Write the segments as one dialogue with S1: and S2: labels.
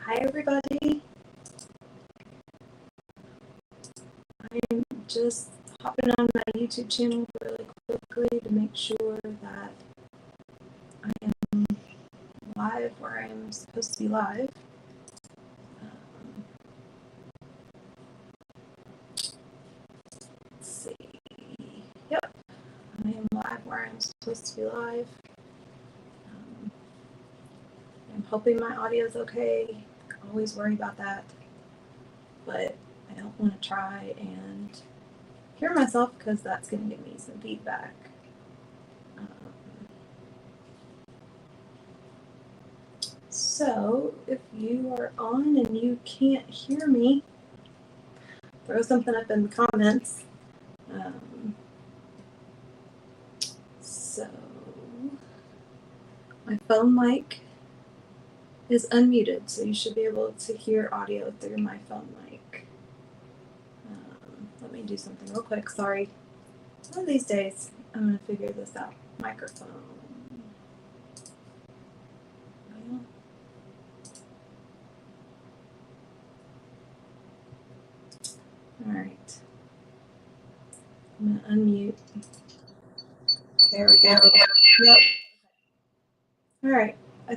S1: Hi everybody, I'm just hopping on my YouTube channel really quickly to make sure that I am live where I'm supposed to be live. Let's see. Yep, I am live where I'm supposed to be live. I'm hoping my audio is okay. I always worry about that, but I don't want to try and hear myself because that's going to give me some feedback. So if you are on and you can't hear me, throw something up in the comments. So my phone mic is unmuted, so you should be able to hear audio through my phone mic. Let me do something real quick. Sorry. One of these days, I'm going to figure this out. Microphone. All right. I'm going to unmute. There we go. Yep. All right. I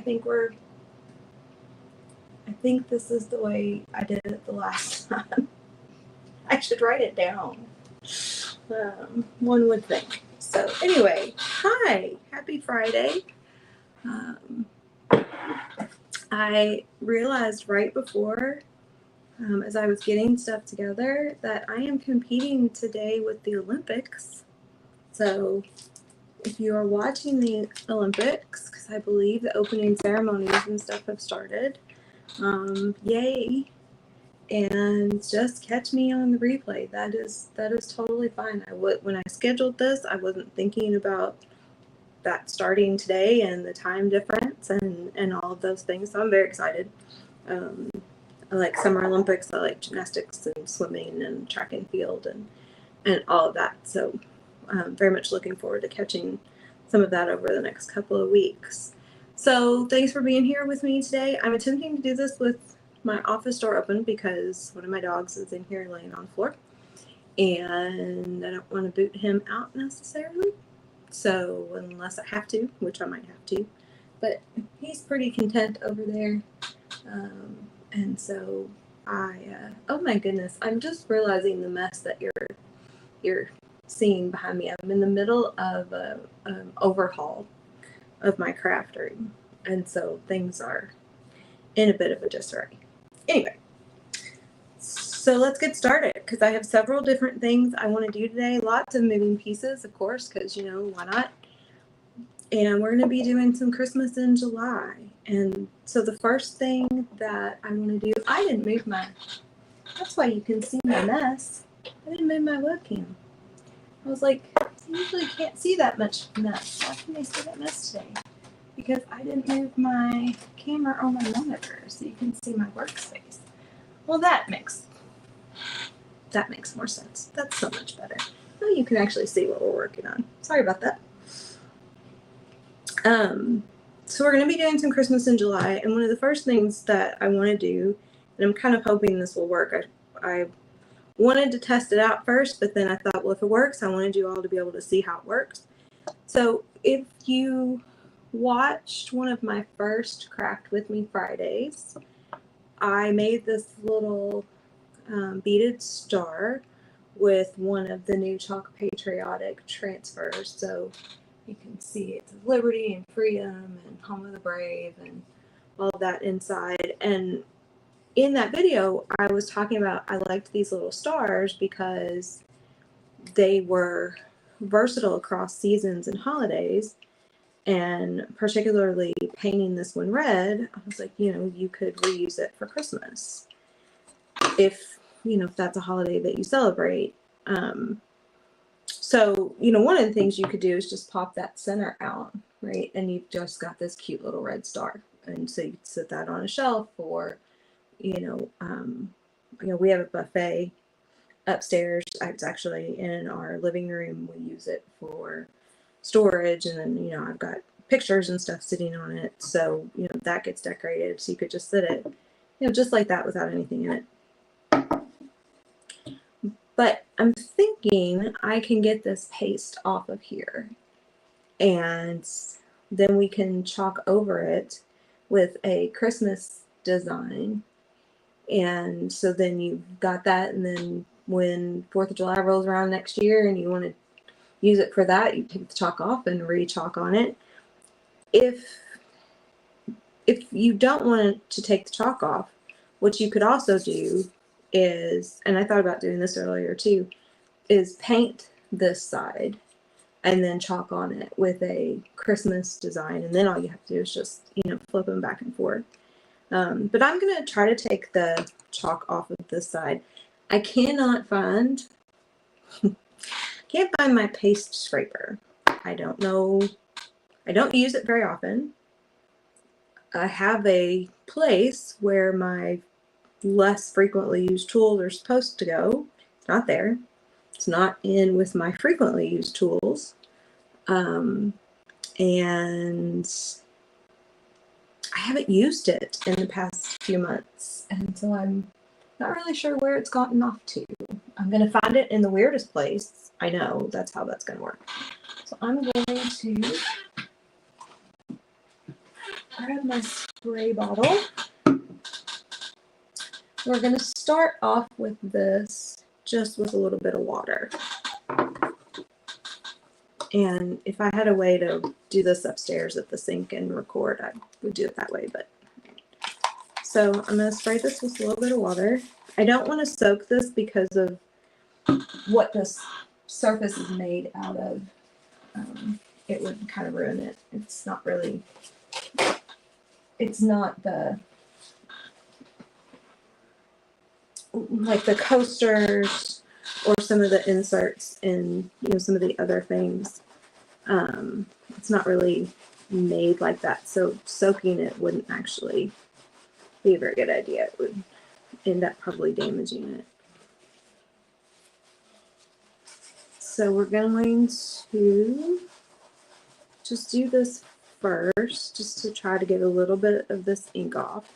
S1: think this is the way I did it the last time. I should write it down. One would think. So anyway, hi, happy Friday. I realized right before, as I was getting stuff together, that I am competing today with the Olympics. So if you are watching the Olympics, because I believe the opening ceremonies and stuff have started, yay. And just catch me on the replay. That is totally fine. When I scheduled this, I wasn't thinking about that starting today and the time difference and all of those things. So I'm very excited. I like Summer Olympics. I like gymnastics and swimming and track and field and all of that. So I'm very much looking forward to catching some of that over the next couple of weeks. So thanks for being here with me today. I'm attempting to do this with my office door open because one of my dogs is in here laying on the floor and I don't want to boot him out necessarily. So unless I have to, which I might have to, but he's pretty content over there. And so oh my goodness, I'm just realizing the mess that you're seeing behind me. I'm in the middle of an overhaul of my craft room. And so things are in a bit of a disarray. Anyway, so let's get started because I have several different things I want to do today. Lots of moving pieces, of course, because, why not? And we're going to be doing some Christmas in July. And so the first thing that I want to do, I didn't move that's why you can see my mess. I didn't move my webcam. I was like, I usually can't see that much mess. Why can I see that mess today? Because I didn't move my camera or my monitor so you can see my workspace. Well, that makes more sense. That's so much better. Now you can actually see what we're working on. Sorry about that. So we're going to be doing some Christmas in July, and one of the first things that I want to do, and I'm kind of hoping this will work, I wanted to test it out first, but then I thought, well, if it works, I wanted you all to be able to see how it works. So if you watched one of my first Craft With Me Fridays, I made this little beaded star with one of the new Chalk Patriotic transfers. So you can see it's liberty and freedom and home of the brave and all of that inside. And in that video, I was talking about I liked these little stars because they were versatile across seasons and holidays. And particularly painting this one red, I was like, you could reuse it for Christmas if that's a holiday that you celebrate. So, one of the things you could do is just pop that center out, right? And you've just got this cute little red star. And so you could sit that on a shelf or, we have a buffet upstairs. It's actually in our living room. We use it for storage. And then, I've got pictures and stuff sitting on it. So, that gets decorated. So you could just sit it just like that without anything in it. But I'm thinking I can get this paste off of here, and then we can chalk over it with a Christmas design. And so then you've got that, and then when 4th of July rolls around next year and you want to use it for that, you take the chalk off and re-chalk on it. If you don't want to take the chalk off, what you could also do is, and I thought about doing this earlier too, is paint this side and then chalk on it with a Christmas design, and then all you have to do is just, flip them back and forth. But I'm going to try to take the chalk off of this side. I can't find my paste scraper. I don't know. I don't use it very often. I have a place where my less frequently used tools are supposed to go. It's not there. It's not in with my frequently used tools. And I haven't used it in the past few months, and so I'm not really sure where it's gotten off to. I'm going to find it in the weirdest place. I know that's how that's going to work. So I'm going to grab my spray bottle. We're going to start off with this just with a little bit of water. And if I had a way to do this upstairs at the sink and record, I would do it that way. But so I'm going to spray this with a little bit of water. I don't want to soak this because of what this surface is made out of. It would kind of ruin it. It's not really, it's not like the coasters or some of the inserts in, some of the other things. It's not really made like that. So soaking it wouldn't actually be a very good idea. It would end up probably damaging it. So we're going to just do this first, just to try to get a little bit of this ink off.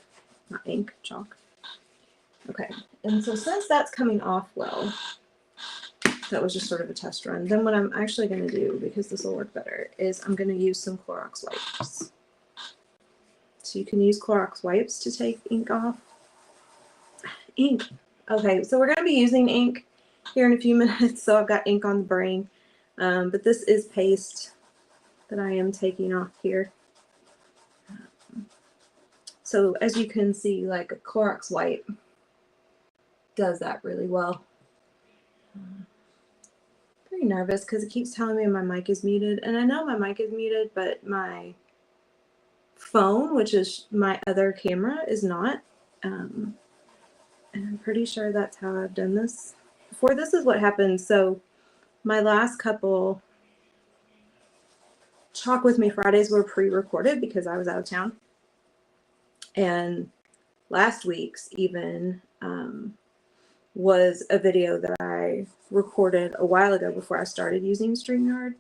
S1: Not ink, chalk. Okay, and so since that's coming off well, that was just sort of a test run. Then what I'm actually going to do, because this will work better, is I'm going to use some Clorox wipes. So you can use Clorox wipes to take ink off. Ink. Okay, so we're going to be using ink here in a few minutes. So I've got ink on the brain. But this is paste that I am taking off here. So as you can see, like a Clorox wipe does that really well. Pretty nervous because it keeps telling me my mic is muted, and I know my mic is muted, but my phone, which is my other camera, is not. And I'm pretty sure that's how I've done this before. This is what happened. So my last couple Chalk With Me Fridays were pre-recorded because I was out of town. And last week's even was a video that I recorded a while ago before I started using StreamYard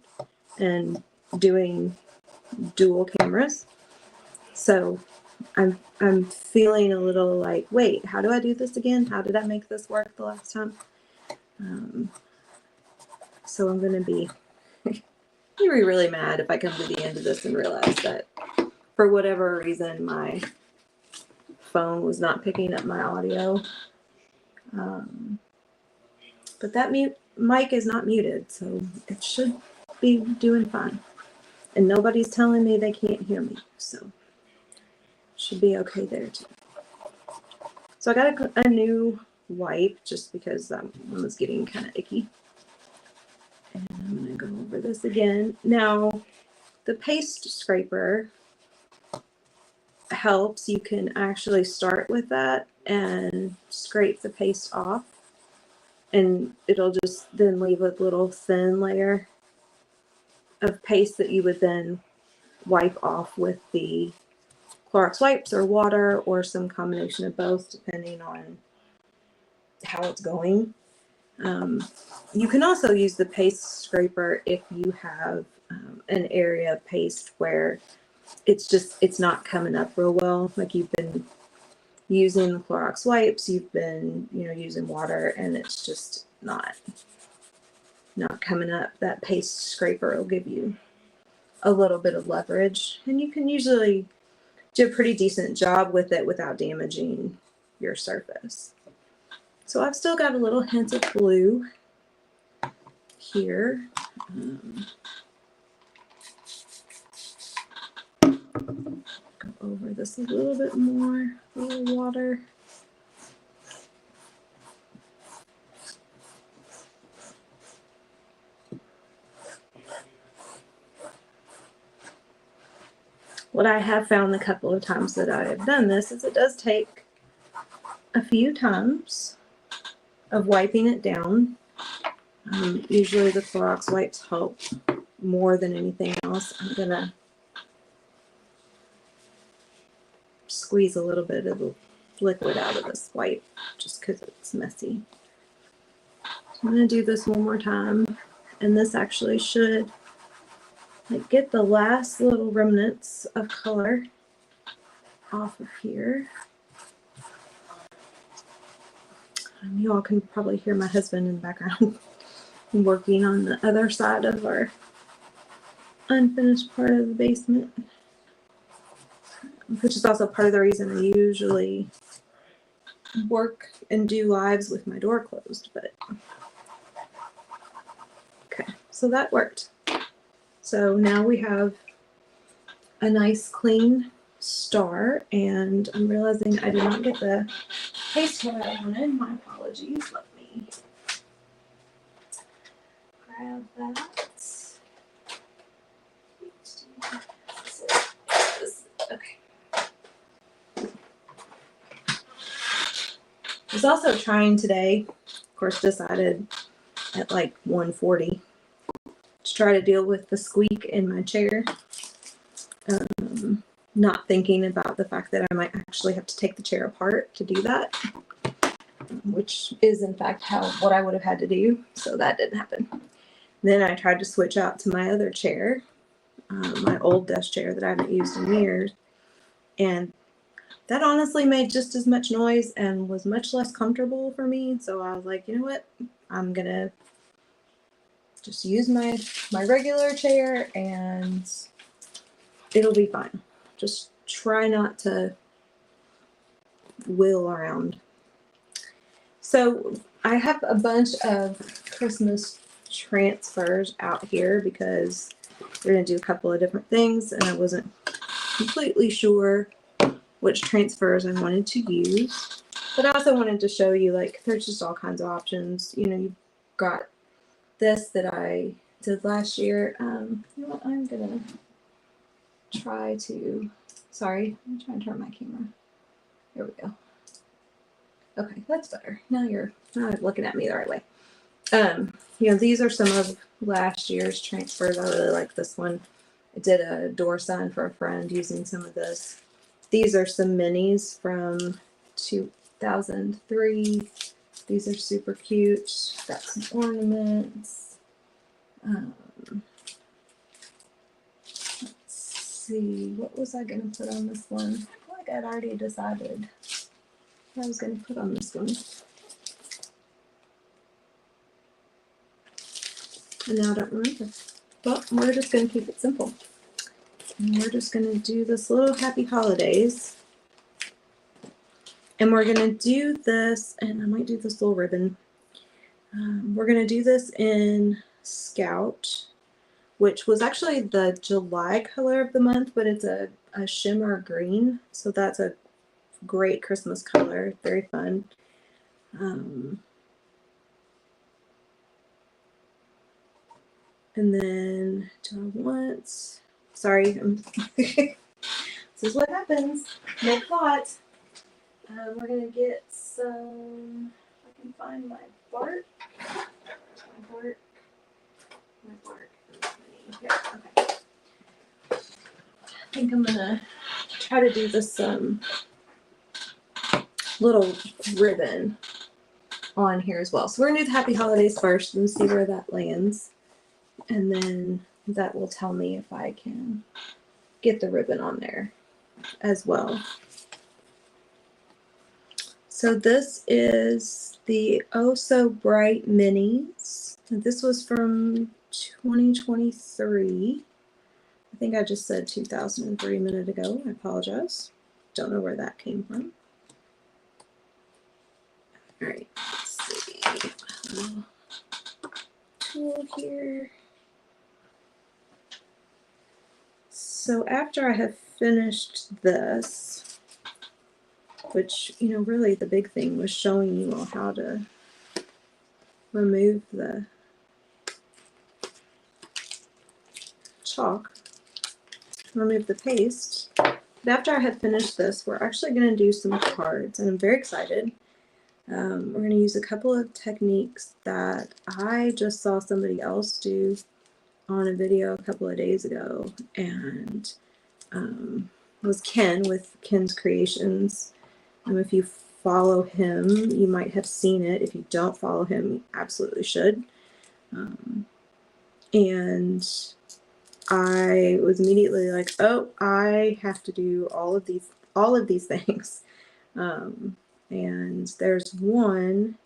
S1: and doing dual cameras. So I'm feeling a little like, wait, how do I do this again? How did I make this work the last time? So I'm going to be really mad if I come to the end of this and realize that for whatever reason my phone was not picking up my audio. But that mic is not muted, so it should be doing fine. And nobody's telling me they can't hear me, so should be okay there too. So I got a new wipe just because that one was getting kind of icky. And I'm going to go over this again. Now, the paste scraper helps. You can actually start with that and scrape the paste off. And it'll just then leave a little thin layer of paste that you would then wipe off with the Clorox wipes or water or some combination of both, depending on how it's going. You can also use the paste scraper if you have an area of paste where it's not coming up real well, like you've been using the Clorox wipes, you've been, using water, and it's just not coming up. That paste scraper will give you a little bit of leverage, and you can usually do a pretty decent job with it without damaging your surface. So I've still got a little hint of blue here. Go over this a little bit more, a little water. What I have found the couple of times that I have done this is it does take a few times of wiping it down. Usually the Clorox wipes help more than anything else. I'm gonna squeeze a little bit of the liquid out of this wipe just because it's messy. So I'm gonna do this one more time, and this actually should get the last little remnants of color off of here. You all can probably hear my husband in the background working on the other side of our unfinished part of the basement, which is also part of the reason I usually work and do lives with my door closed. But okay, so that worked. So now we have a nice clean star, and I'm realizing I did not get the paste that I wanted. My apologies. Let me grab that. Okay. I was also trying today, of course, decided at like 1:40 to try to deal with the squeak in my chair. Not thinking about the fact that I might actually have to take the chair apart to do that, which is in fact what I would have had to do. So that didn't happen. Then I tried to switch out to my other chair, my old desk chair that I haven't used in years, and that honestly made just as much noise and was much less comfortable for me. So I was like, you know what? I'm gonna just use my regular chair and it'll be fine. Just try not to wheel around. So I have a bunch of Christmas transfers out here because we're going to do a couple of different things, and I wasn't completely sure which transfers I wanted to use. But I also wanted to show you, there's just all kinds of options. You've got this that I did last year. You know what? I'm going to try to... Sorry, I'm trying to turn my camera. There we go. Okay, that's better. Now you're looking at me the right way. These are some of last year's transfers. I really like this one. I did a door sign for a friend using some of this. These are some minis from 2003. These are super cute. Got some ornaments. See, what was I going to put on this one? I feel like I'd already decided what I was going to put on this one. And now I don't remember. But we're just going to keep it simple. And we're just going to do this little happy holidays. And we're going to do this, and I might do this little ribbon. We're going to do this in Scout, which was actually the July color of the month, but it's a shimmer green. So that's a great Christmas color. Very fun. And then do I want... Sorry. This is what happens. Make thoughts. We're going to get some... I can find my bark. My bark. Here, okay. I think I'm gonna try to do this little ribbon on here as well. So we're gonna do the happy holidays first and see where that lands, and then that will tell me if I can get the ribbon on there as well. So this is the Oh So Bright Minis. This was from 2023. I think I just said 2003 a minute ago. I apologize. Don't know where that came from. All right, let's see. Tool here. So after I have finished this, which, you know, really the big thing was showing you all how to remove the chalk, remove the paste. But after I had finished this, we're actually going to do some cards, and I'm very excited. We're going to use a couple of techniques that I just saw somebody else do on a video a couple of days ago, and it was Ken with Ken's Creations. If you follow him, you might have seen it. If you don't follow him, you absolutely should. And I was immediately like, oh, I have to do all of these things. And there's one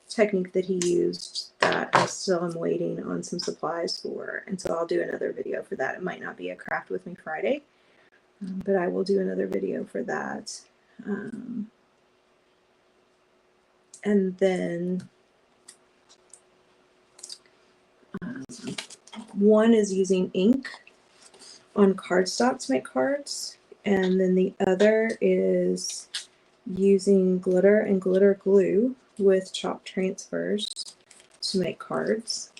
S1: technique that he used that I still am waiting on some supplies for, and so I'll do another video for that. It might not be a Craft With Me Friday, but I will do another video for that. And then one is using ink on cardstock to make cards, and then the other is using glitter and glitter glue with chalk transfers to make cards.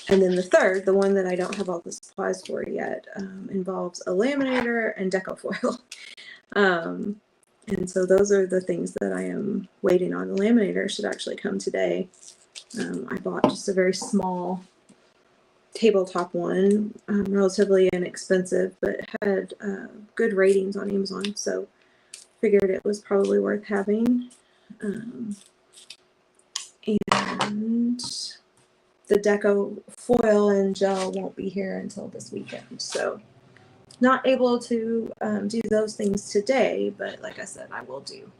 S1: And then the third, the one that I don't have all the supplies for yet, involves a laminator and deco foil. And so those are the things that I am waiting on. The laminator should actually come today. I bought just a very small tabletop one, relatively inexpensive, but had good ratings on Amazon, so figured it was probably worth having. And the deco foil and gel won't be here until this weekend, so not able to do those things today, but like I said, I will do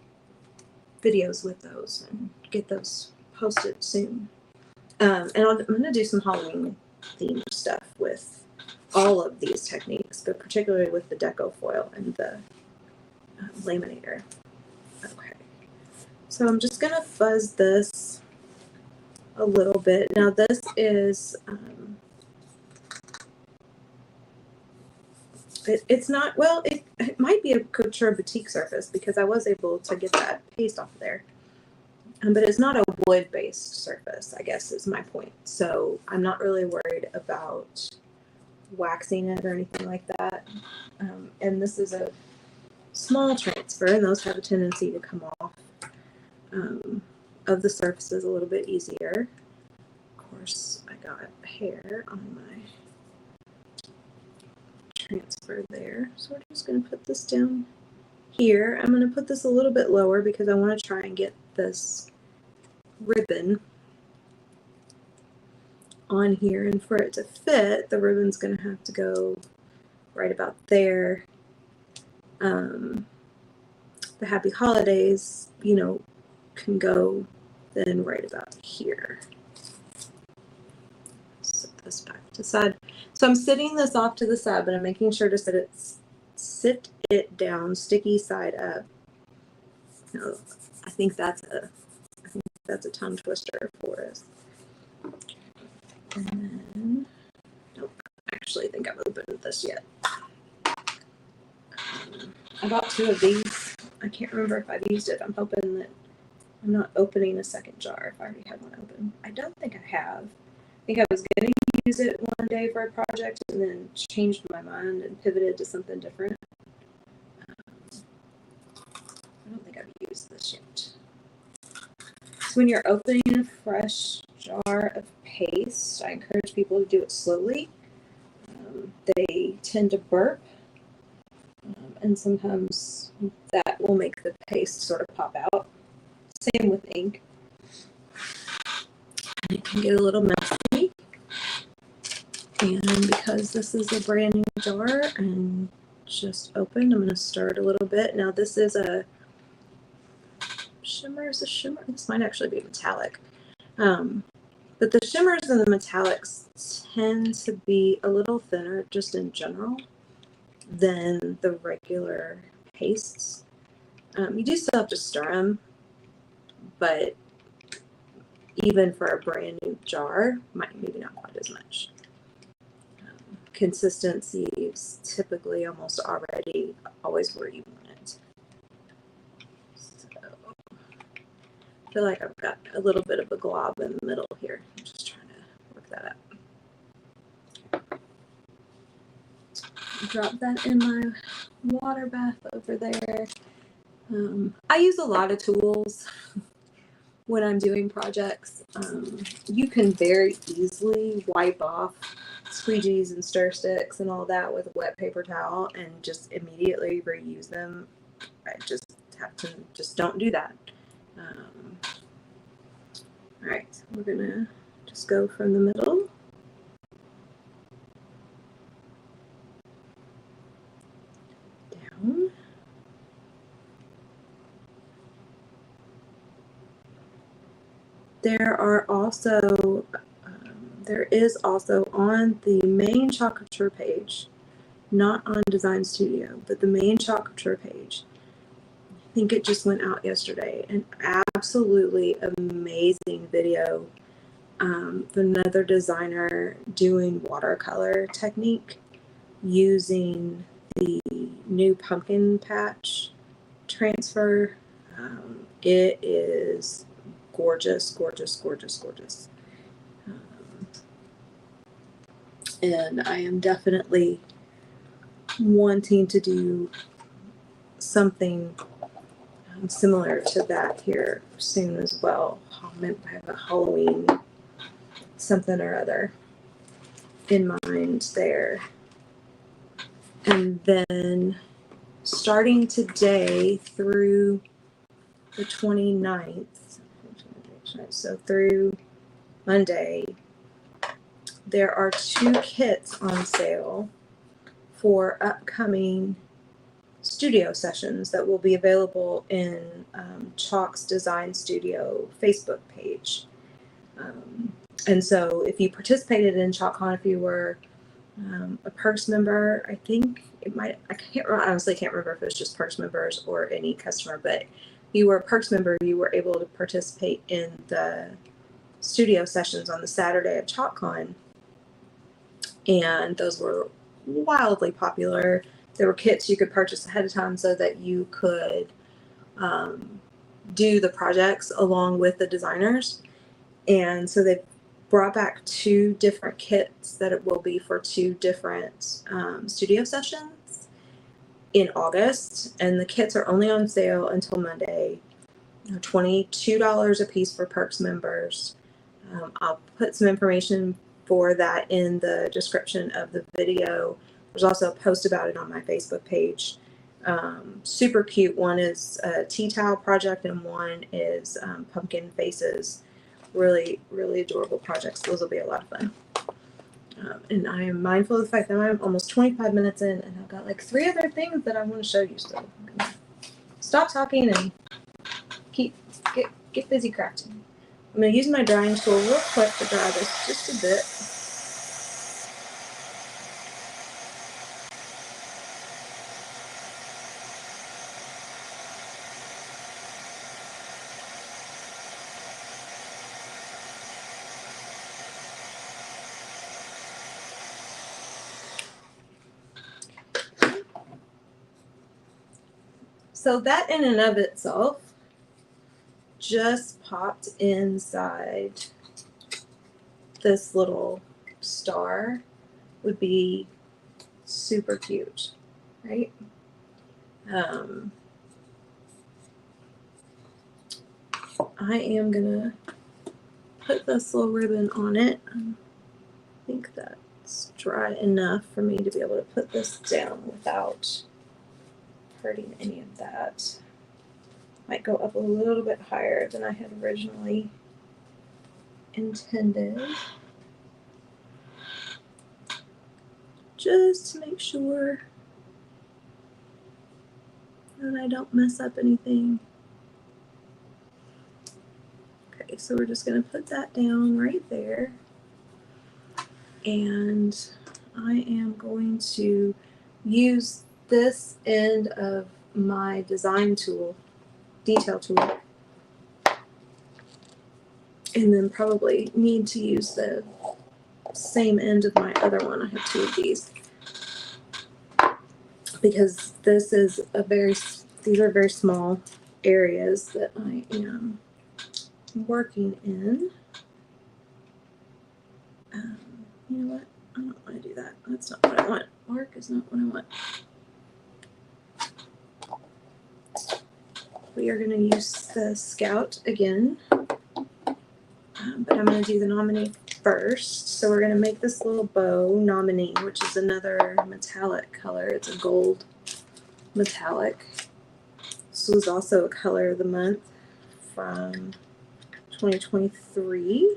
S1: videos with those and get those posted soon. And I'm going to do some Halloween themed stuff with all of these techniques, but particularly with the deco foil and the laminator. Okay, so I'm just going to fuzz this a little bit. Now this is it's not, well, it might be a Couture Boutique surface because I was able to get that paste off of there. But it's not a wood-based surface, I guess is my point. So I'm not really worried about waxing it or anything like that. And this is a small transfer, and those have a tendency to come off of the surfaces a little bit easier. Of course, I got hair on my transfer there. So we're just going to put this down here. I'm going to put this a little bit lower because I want to try and get this ribbon on here, and for it to fit, the ribbon's going to have to go right about there. The Happy Holidays, you know, can go then right about here. Set this back to the side. So I'm sitting this off to the side, but I'm making sure to sit it down sticky side up. No, I think that's a tongue twister for us. And then, don't actually think I've opened this yet. I bought 2 of these. I can't remember if I've used it. I'm hoping that I'm not opening a second jar if I already had one open. I don't think I have. I think I was going to use it one day for a project and then changed my mind and pivoted to something different. I don't think I've used this yet. So when you're opening a fresh jar of paste, I encourage people to do it slowly. They tend to burp, and sometimes that will make the paste sort of pop out. Same with ink. And it can get a little messy. And because this is a brand new jar and just opened, I'm going to stir it a little bit. Now this is a shimmers, the shimmer, this might actually be metallic. But the shimmers and the metallics tend to be a little thinner just in general than the regular pastes. You do still have to stir them, but even for a brand new jar, maybe not quite as much. Consistency is typically almost already always where you want it. So I feel like I've got a little bit of a glob in the middle here. I'm just trying to work that up. Drop that in my water bath over there. I use a lot of tools when I'm doing projects. You can very easily wipe off squeegees and stir sticks and all that with a wet paper towel and just immediately reuse them. I just have to just don't do that. All right, so we're gonna just go from the middle. Down. There is also on the main Chalk Couture page, not on Design Studio, but the main Chalk Couture page. I think it just went out yesterday. An absolutely amazing video of another designer doing watercolor technique using the new pumpkin patch transfer. It is gorgeous, gorgeous, gorgeous, gorgeous. And I am definitely wanting to do something similar to that here soon as well. I have a Halloween something or other in mind there. And then starting today through the 29th, so through Monday, there are 2 kits on sale for upcoming studio sessions that will be available in Chalk's Design Studio Facebook page. And so if you participated in ChalkCon, if you were a Perks member, I think it might, I honestly can't remember if it was just Perks members or any customer, but if you were a Perks member, you were able to participate in the studio sessions on the Saturday of ChalkCon. And those were wildly popular. There were kits you could purchase ahead of time so that you could do the projects along with the designers. And so they brought back 2 different kits that it will be for 2 different studio sessions in August. And the kits are only on sale until Monday. $22 a piece for Perks members. I'll put some information for that in the description of the video. There's also a post about it on my Facebook page. Super cute. One is a tea towel project and one is pumpkin faces. Really, really adorable projects. Those will be a lot of fun. And I am mindful of the fact that I'm almost 25 minutes in and I've got like 3 other things that I want to show you. So I'm gonna stop talking and get busy crafting. I'm going to use my drying tool real quick to dry this just a bit. So that in and of itself just popped inside this little star would be super cute, right? I am gonna put this little ribbon on it. I think that's dry enough for me to be able to put this down without hurting any of that. Might go up a little bit higher than I had originally intended. Just to make sure that I don't mess up anything. so we're just going to put that down right there. And I am going to use this end of my design tool, detail tool, and then probably need to use the same end of my other one. I have two of these because this is these are very small areas that I am working in. You know what? I don't want to do that. That's not what I want. Arc is not what I want. We are going to use the Scout again, but I'm going to do the Nominee first. So we're going to make this little bow Nominee, which is another metallic color. It's a gold metallic. This was also a color of the month from 2023.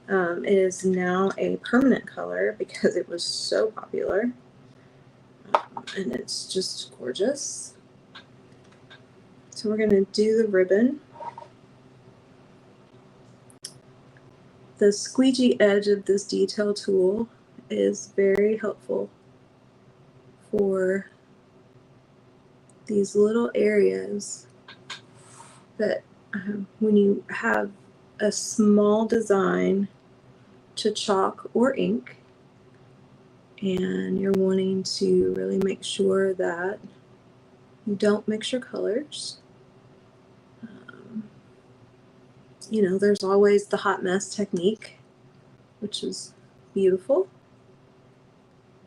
S1: It is now a permanent color because it was so popular, and it's just gorgeous. So we're going to do the ribbon. The squeegee edge of this detail tool is very helpful for these little areas that when you have a small design to chalk or ink and you're wanting to really make sure that you don't mix your colors. You know, there's always the hot mess technique, which is beautiful.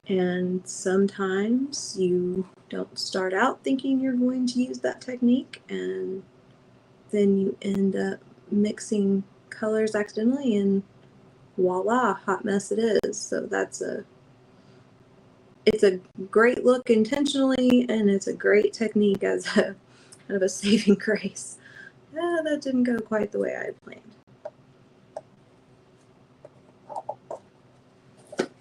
S1: And sometimes you don't start out thinking you're going to use that technique, and then you end up mixing colors accidentally, and voila, hot mess it is. So it's a great look intentionally, and it's a great technique as a kind of a saving grace. That didn't go quite the way I had planned.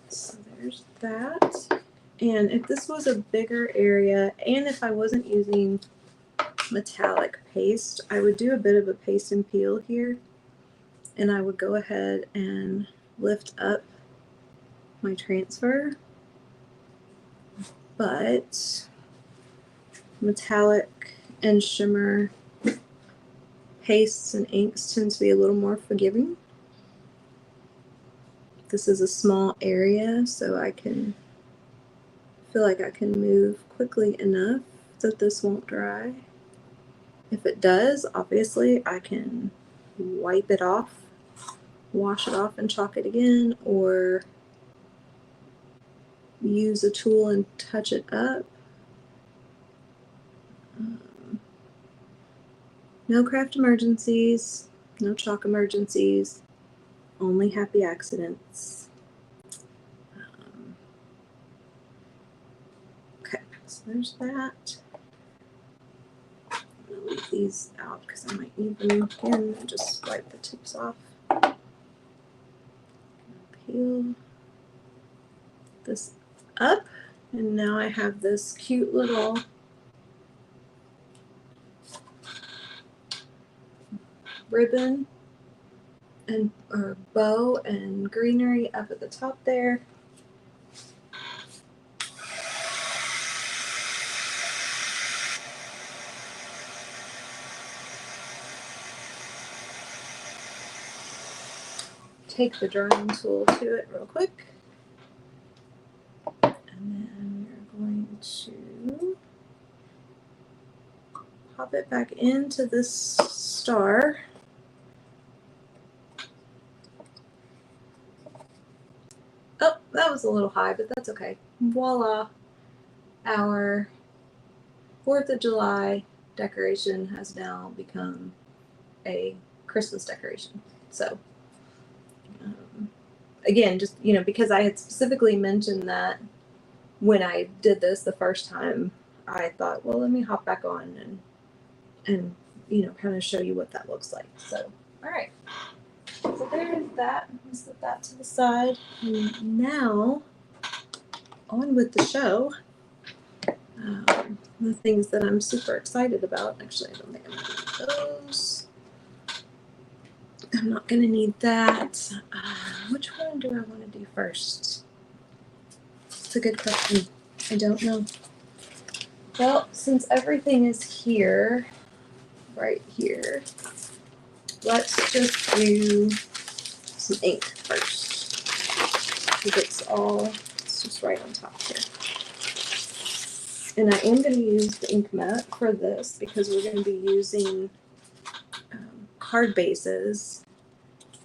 S1: So there's that. And if this was a bigger area, and if I wasn't using metallic paste, I would do a bit of a paste and peel here, and I would go ahead and lift up my transfer. But metallic and shimmer pastes and inks tend to be a little more forgiving. This is a small area, so I feel like I can move quickly enough that this won't dry. If it does, obviously I can wipe it off, wash it off and chalk it again, or use a tool and touch it up. No craft emergencies, no chalk emergencies, only happy accidents. Okay, so there's that. I'm going to leave these out because I might need them again and just wipe the tips off. Peel this up, and now I have this cute little ribbon and or bow and greenery up at the top there. Take the drawing tool to it real quick, and then we're going to pop it back into this star. Oh, that was a little high, but that's okay. Voila, our 4th of July decoration has now become a Christmas decoration. So again, just, you know, because I had specifically mentioned that when I did this the first time, I thought, well, let me hop back on and you know, kind of show you what that looks like. So, all right. So there's that. Let's set that to the side. And now, on with the show. The things that I'm super excited about. Actually, I don't think I'm going to do those. I'm not going to need that. Which one do I want to do first? It's a good question. I don't know. Well, since everything is here, right here, let's just do some ink first. Because it's just right on top here. And I am going to use the ink mat for this because we're going to be using card bases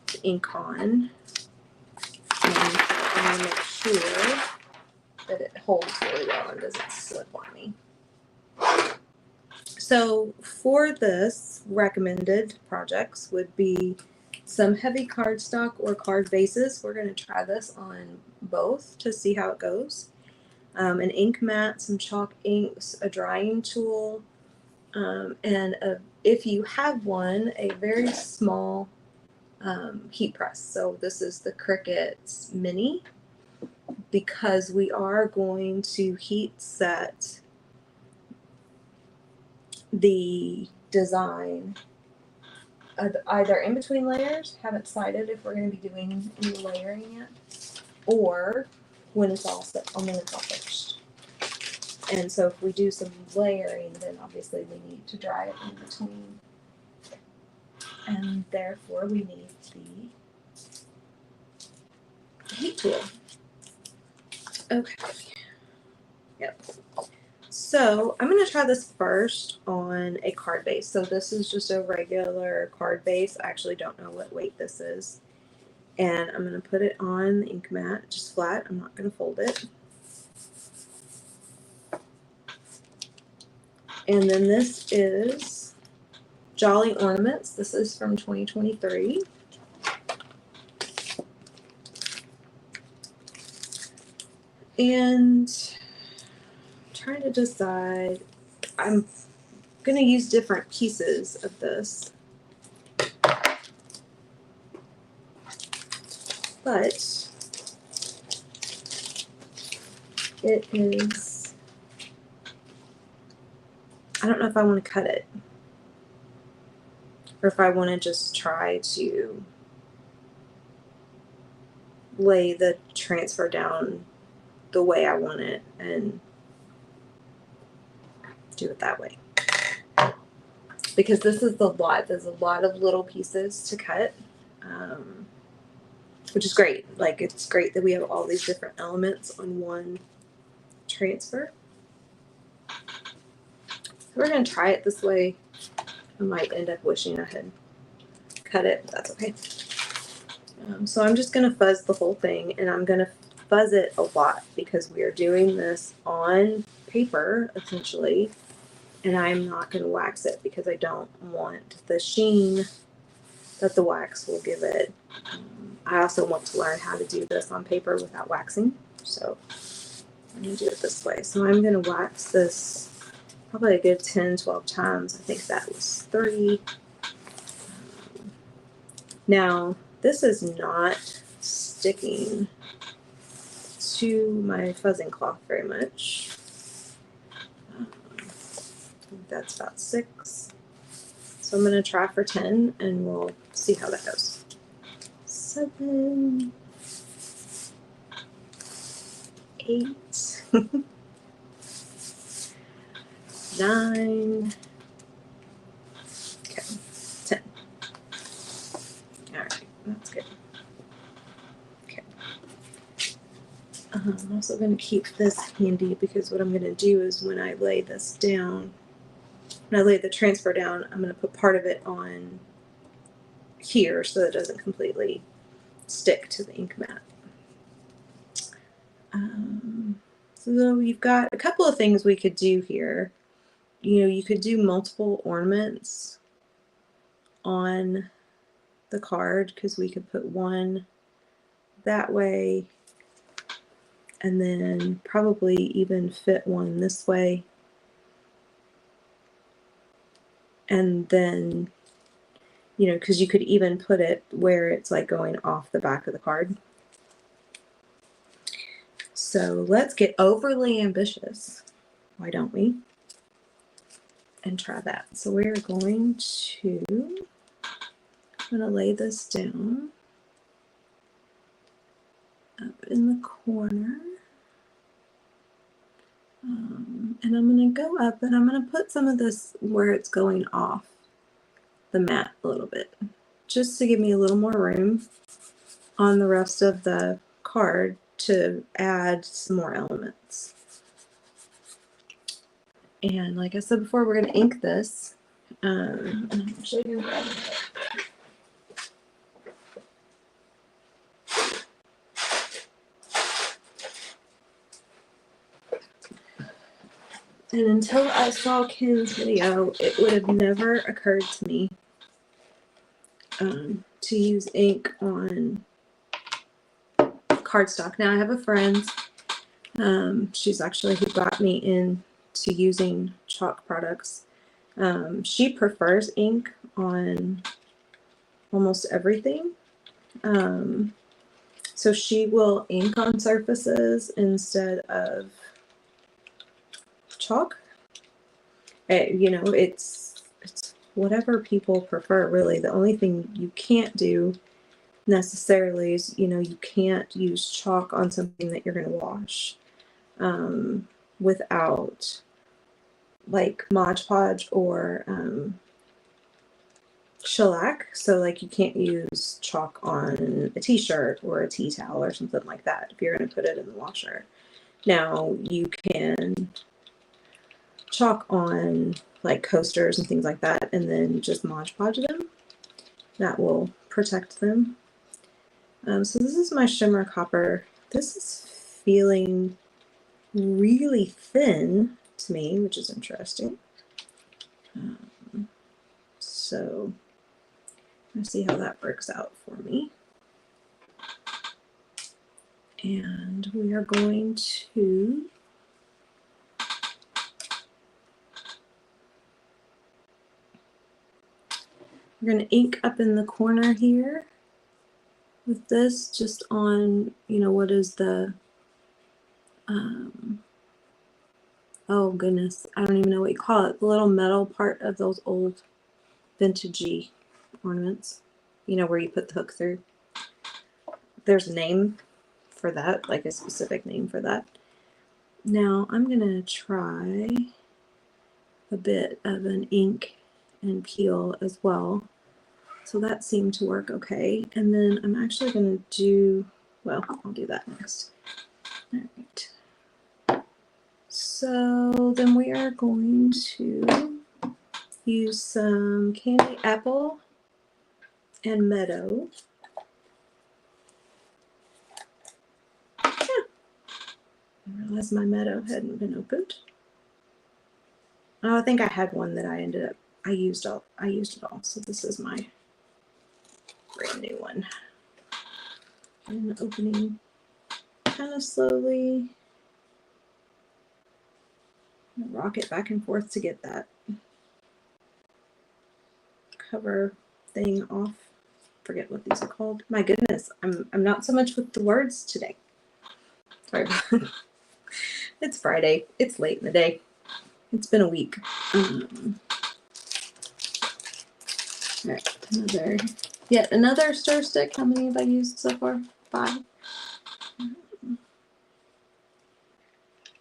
S1: to ink on. And I want to make sure that it holds really well and doesn't slip on me. So for this, recommended projects would be some heavy cardstock or card bases. We're going to try this on both to see how it goes. An ink mat, some chalk inks, a drying tool, and if you have one, a very small heat press. So this is the Cricut Mini, because we are going to heat set the design either in between layers, haven't decided if we're going to be doing any layering yet, or when it's all set, when it's all finished. And so if we do some layering, then obviously we need to dry it in between. And therefore we need the heat tool. Okay. Yep. So I'm going to try this first on a card base. So this is just a regular card base. I actually don't know what weight this is. And I'm going to put it on the ink mat, just flat. I'm not going to fold it. And then this is Jolly Ornaments. This is from 2023. And I'm trying to decide, I'm going to use different pieces of this. But it is, I don't know if I want to cut it or if I want to just try to lay the transfer down the way I want it and do it that way. Because this is a lot. There's a lot of little pieces to cut, which is great. Like, it's great that we have all these different elements on one transfer. So we're going to try it this way. I might end up wishing I had cut it, but that's okay. So I'm just going to fuzz the whole thing, and I'm going to fuzz it a lot because we are doing this on paper, essentially, and I'm not going to wax it because I don't want the sheen that the wax will give it. I also want to learn how to do this on paper without waxing, so I'm going to do it this way. So I'm going to wax this probably a good 10, 12 times. I think that was 3. Now, this is not sticking to my fuzzing cloth very much. I think that's about 6. So I'm going to try for 10 and we'll see how that goes. 7, 8, 9, okay, 10. All right, that's good. Okay. I'm also going to keep this handy because what I'm going to do is when I lay this down, when I lay the transfer down, I'm going to put part of it on here so that it doesn't completely stick to the ink mat. So we've got a couple of things we could do here. You know, you could do multiple ornaments on the card because we could put one that way and then probably even fit one this way. And then, you know, because you could even put it where it's like going off the back of the card. So let's get overly ambitious. Why don't we? And try that. So we're going to I'm going to lay this down up in the corner. And I'm going to go up and I'm going to put some of this where it's going off the mat a little bit, just to give me a little more room on the rest of the card to add some more elements. And like I said before, we're going to ink this. And I'm actually going to grab it. And until I saw Ken's video, it would have never occurred to me to use ink on cardstock. Now I have a friend, she's actually who got me into using chalk products. She prefers ink on almost everything. So she will ink on surfaces instead of chalk. You know, it's whatever people prefer, really. The only thing you can't do necessarily is, you know, you can't use chalk on something that you're going to wash without like Mod Podge or shellac. So like you can't use chalk on a t-shirt or a tea towel or something like that if you're going to put it in the washer. Now you can chalk on like coasters and things like that and then just Mod Podge them. That will protect them. So this is my shimmer copper. This is feeling really thin to me, which is interesting. So let's see how that works out for me. And we are going to ink up in the corner here with this, just on, you know, what is the oh goodness, I don't even know what you call it, the little metal part of those old vintagey ornaments, you know, where you put the hook through. There's a name for that, like a specific name for that. Now I'm gonna try a bit of an ink and peel as well. So that seemed to work okay. And then I'm actually gonna do, well, I'll do that next. All right. So then we are going to use some candy apple and meadow. I realized my meadow hadn't been opened. Oh, I think I had one that I used it all. So this is my brand new one. And opening kind of slowly. Rock it back and forth to get that cover thing off. Forget what these are called. My goodness, I'm not so much with the words today. Sorry. It's Friday. It's late in the day. It's been a week. All right, yet another stir stick. How many have I used so far? 5.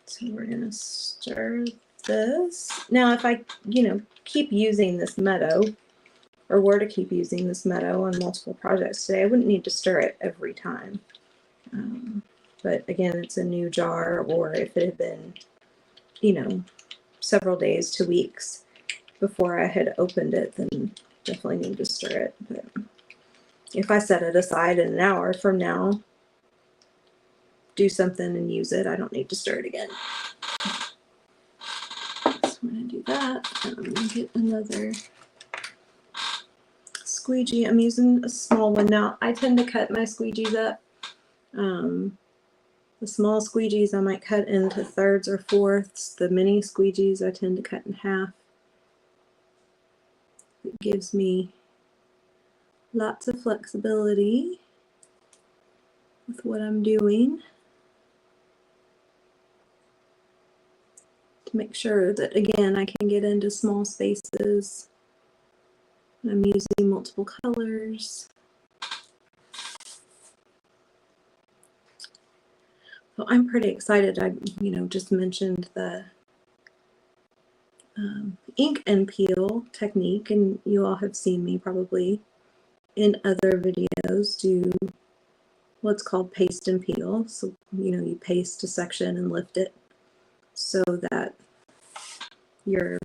S1: So we're gonna stir this. Now, if I, you know, keep using this meadow, or were to keep using this meadow on multiple projects today, I wouldn't need to stir it every time. But again, it's a new jar, or if it had been, you know, several days to weeks before I had opened it, then definitely need to stir it. But if I set it aside in an hour from now, do something and use it, I don't need to stir it again. So I'm going to do that, and I'm going to get another squeegee. I'm using a small one now. I tend to cut my squeegees up. The small squeegees I might cut into thirds or fourths. The mini squeegees I tend to cut in half. It gives me lots of flexibility with what I'm doing to make sure that, again, I can get into small spaces I'm using multiple colors. So I'm pretty excited. I, just mentioned the ink and peel technique, and you all have seen me probably in other videos do what's called paste and peel. So, you paste a section and lift it so that your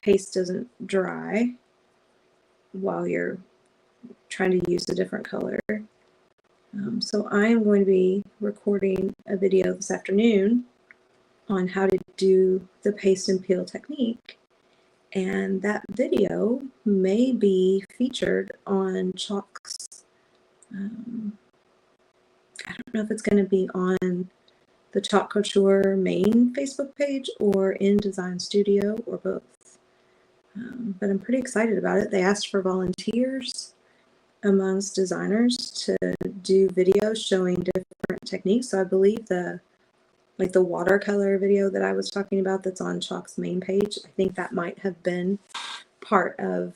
S1: paste doesn't dry while you're trying to use a different color. So I am going to be recording a video this afternoon on how to do the paste and peel technique. And that video may be featured on Chalk's, I don't know if it's going to be on the Chalk Couture main Facebook page or in Design Studio or both. But I'm pretty excited about it. They asked for volunteers amongst designers to do videos showing different techniques. So I believe the watercolor video that I was talking about that's on Chalk's main page, I think that might have been part of,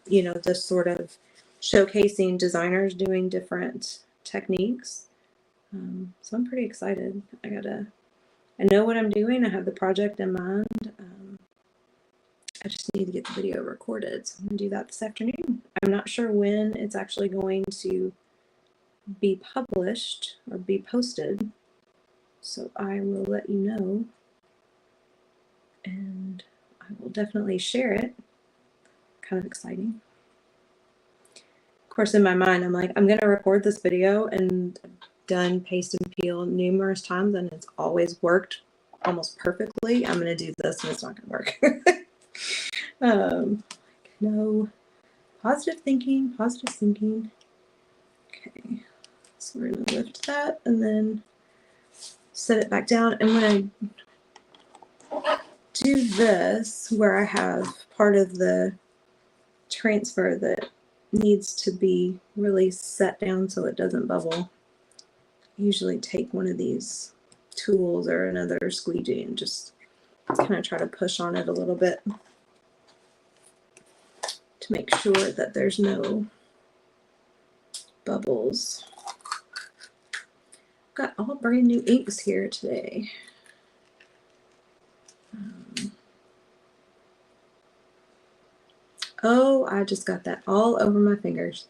S1: the sort of showcasing designers doing different techniques. So I'm pretty excited. I know what I'm doing. I have the project in mind. I just need to get the video recorded. So I'm going to do that this afternoon. I'm not sure when it's actually going to be published or be posted. So I will let you know. And I will definitely share it. Kind of exciting. Of course, in my mind, I'm like, I'm going to record this video, and I've done paste and peel numerous times, and it's always worked almost perfectly. I'm going to do this, and it's not going to work. No, positive thinking. Okay, so we're going to lift that and then set it back down. And when I do this, where I have part of the transfer that needs to be really set down so it doesn't bubble, I usually take one of these tools or another squeegee and just kind of try to push on it a little bit to make sure that there's no bubbles. Got all brand new inks here today. Oh, I just got that all over my fingers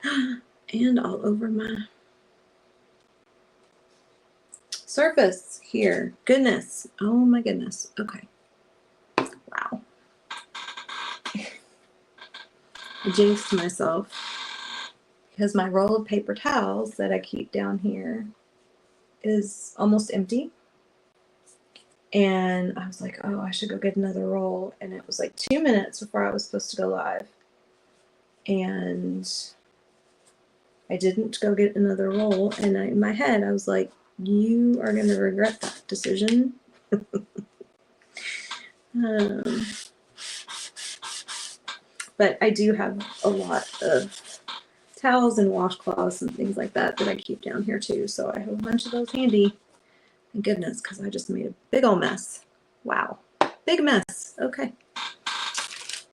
S1: and all over my surface here. Goodness. Oh my goodness. Okay. Wow. I jinxed myself because my roll of paper towels that I keep down here is almost empty. And I was like, oh, I should go get another roll. And it was like 2 minutes before I was supposed to go live. And I didn't go get another roll. And in my head, I was like, you are going to regret that decision. But I do have a lot of towels and washcloths and things like that I keep down here too. So I have a bunch of those handy. Thank goodness, because I just made a big old mess. Wow. Big mess. Okay.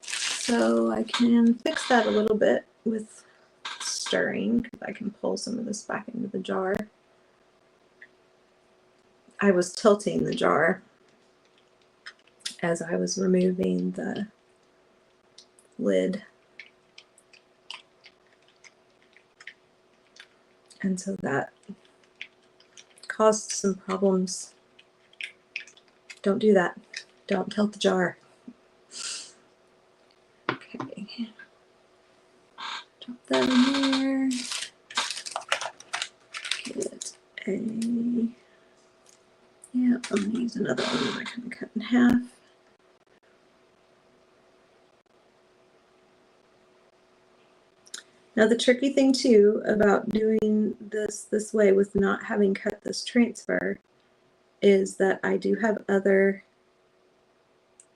S1: So I can fix that a little bit with stirring. I can pull some of this back into the jar. I was tilting the jar as I was removing the lid. And so that caused some problems. Don't do that. Don't tilt the jar. Okay. Drop that in there. Get yeah, I'm going to use another one that I can cut in half. Now the tricky thing too about doing this way with not having cut this transfer is that I do have other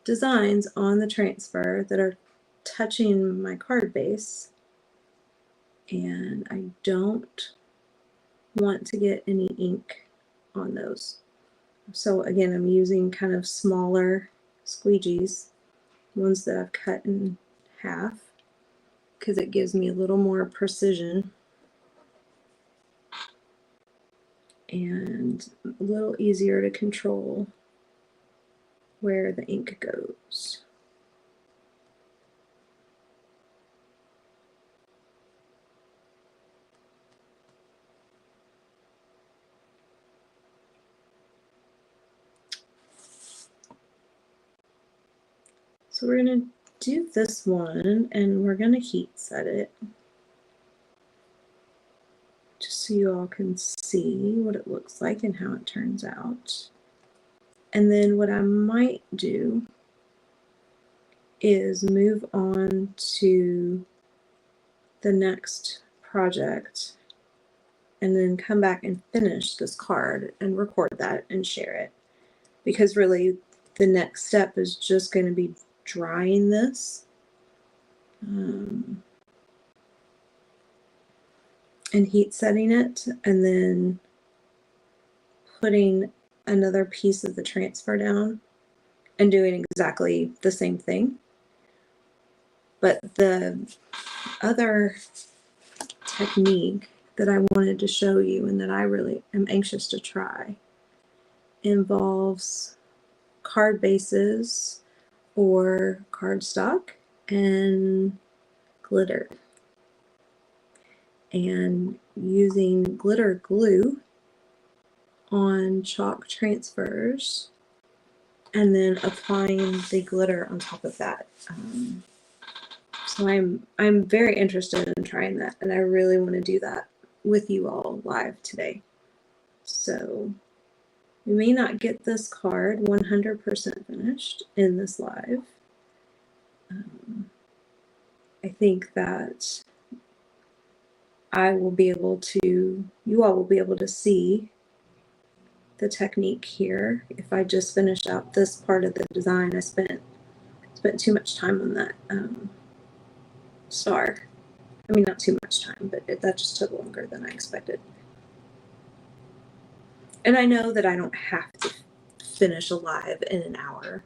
S1: designs on the transfer that are touching my card base, and I don't want to get any ink on those. So again, I'm using kind of smaller squeegees, ones that I've cut in half. because it gives me a little more precision and a little easier to control where the ink goes. So we're going to do this one and we're going to heat set it just so you all can see what it looks like and how it turns out. And then what I might do is move on to the next project and then come back and finish this card and record that and share it. Because really the next step is just going to be drying this and heat setting it, and then putting another piece of the transfer down and doing exactly the same thing. But the other technique that I wanted to show you and that I really am anxious to try involves card bases or cardstock and glitter, and using glitter glue on chalk transfers and then applying the glitter on top of that. So I'm very interested in trying that, and I really want to do that with you all live today. So we may not get this card 100% finished in this live. I think that I will be able to, you all will be able to see the technique here. If I just finish out this part of the design, I spent too much time on that star. I mean, not too much time, but that just took longer than I expected. And I know that I don't have to finish a live in an hour.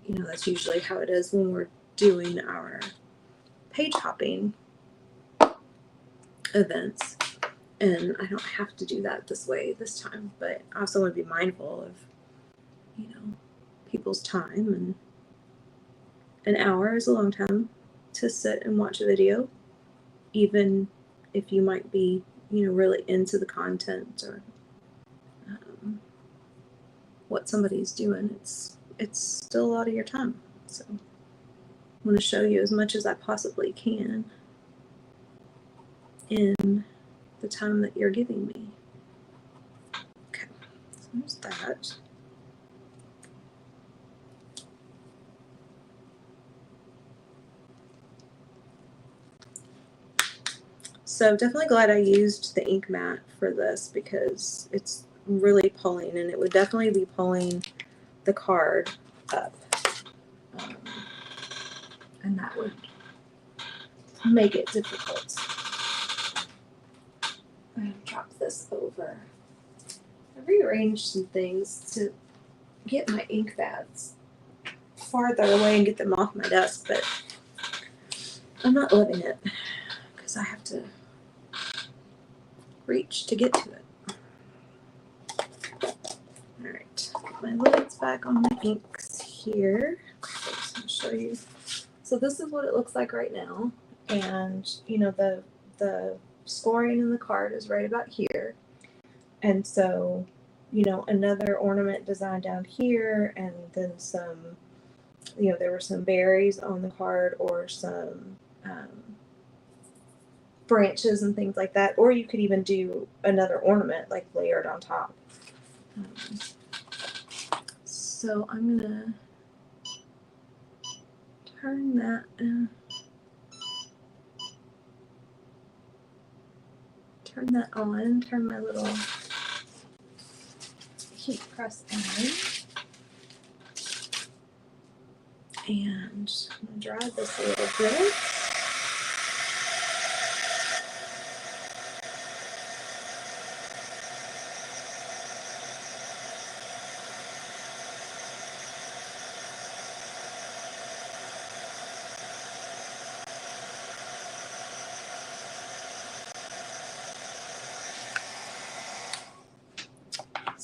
S1: You know, that's usually how it is when we're doing our page hopping events. And I don't have to do that this way this time, but I also want to be mindful of, you know, people's time, and an hour is a long time to sit and watch a video, even if you might be, you know, really into the content or what somebody's doing. It's still a lot of your time. So I want to show you as much as I possibly can in the time that you're giving me. Okay, so there's that. So definitely glad I used the ink mat for this, because it's really pulling, and it would definitely be pulling the card up. And that would make it difficult. I'm going to drop this over. I rearranged some things to get my ink pads farther away and get them off my desk, but I'm not loving it because I have to reach to get to it. Alright, my lid's back on my inks here. I'll show you. So this is what it looks like right now, and you know, the scoring in the card is right about here, and so, you know, another ornament design down here, and then some, you know, there were some berries on the card, or some branches and things like that, or you could even do another ornament like layered on top. So I'm gonna turn that on, turn my little heat press on, and I'm gonna dry this a little bit.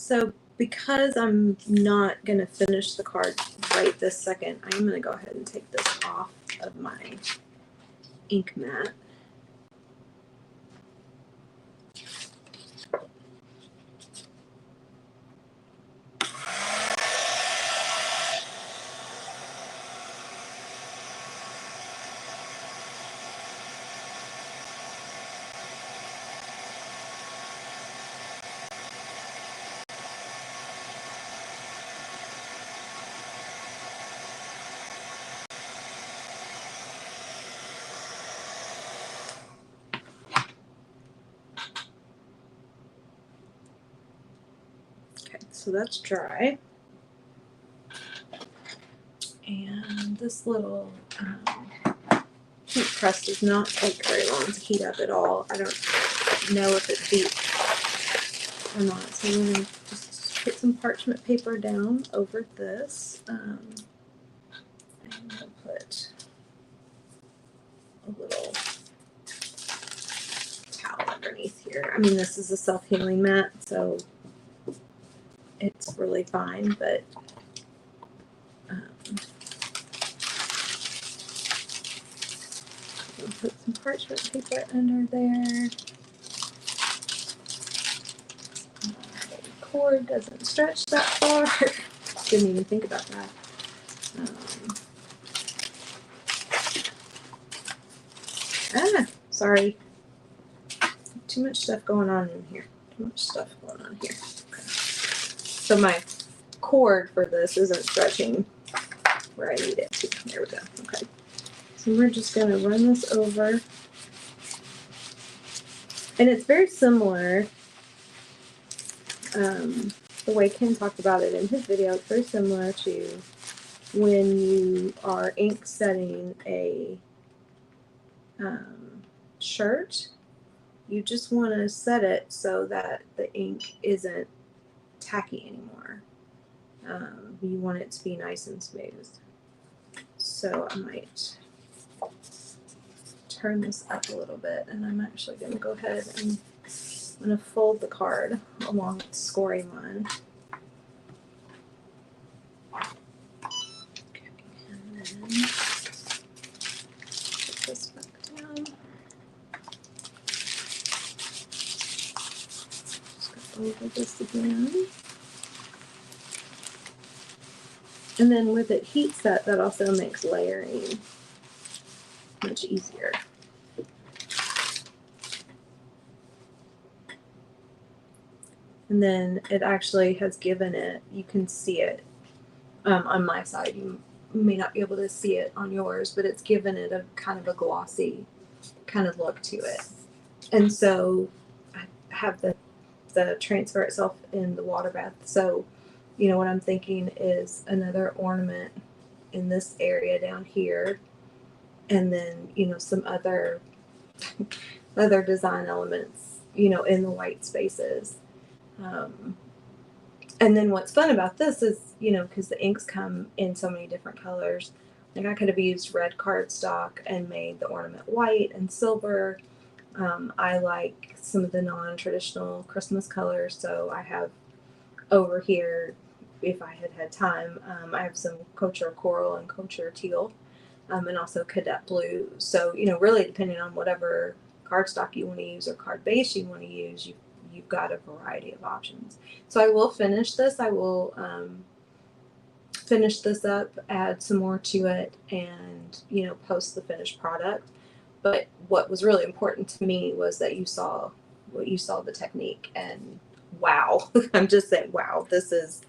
S1: So because I'm not going to finish the card right this second, I'm going to go ahead and take this off of my ink mat. Okay, so that's dry. And this little heat press does not take very long to heat up at all. I don't know if it's heat or not. So I'm going to just put some parchment paper down over this. I'm going to put a little towel underneath here. I mean, this is a self-healing mat, so it's really fine, but put some parchment paper under there. My cord doesn't stretch that far. Didn't even think about that. Sorry. Too much stuff going on in here. Too much stuff going on here. Okay. So my cord for this isn't stretching where I need it to. There we go. Okay. So we're just going to run this over. And it's very similar, the way Ken talked about it in his video, it's very similar to when you are ink setting a shirt. You just want to set it so that the ink isn't tacky anymore. You want it to be nice and smooth. So I might turn this up a little bit, and I'm actually going to go ahead and I'm going to fold the card along the scoring line. Okay, and then put this back down. Just go over this again. And then with it heat set, that also makes layering much easier. And then it actually has given it, you can see it on my side. You may not be able to see it on yours, but it's given it a kind of a glossy kind of look to it. And so I have the transfer itself in the water bath. So, you know, what I'm thinking is another ornament in this area down here. And then, you know, some other design elements, you know, in the white spaces. And then what's fun about this is, you know, because the inks come in so many different colors, like I could have used red cardstock and made the ornament white and silver. I like some of the non-traditional Christmas colors, so I have over here, if I had time, I have some Couture Coral and Couture Teal, and also Cadet Blue. So, you know, really depending on whatever cardstock you want to use or card base you want to use, you've got a variety of options. So I will finish this. I will finish this up, add some more to it, and, you know, post the finished product. But what was really important to me was that you saw the technique, and wow, I'm just saying, wow, this is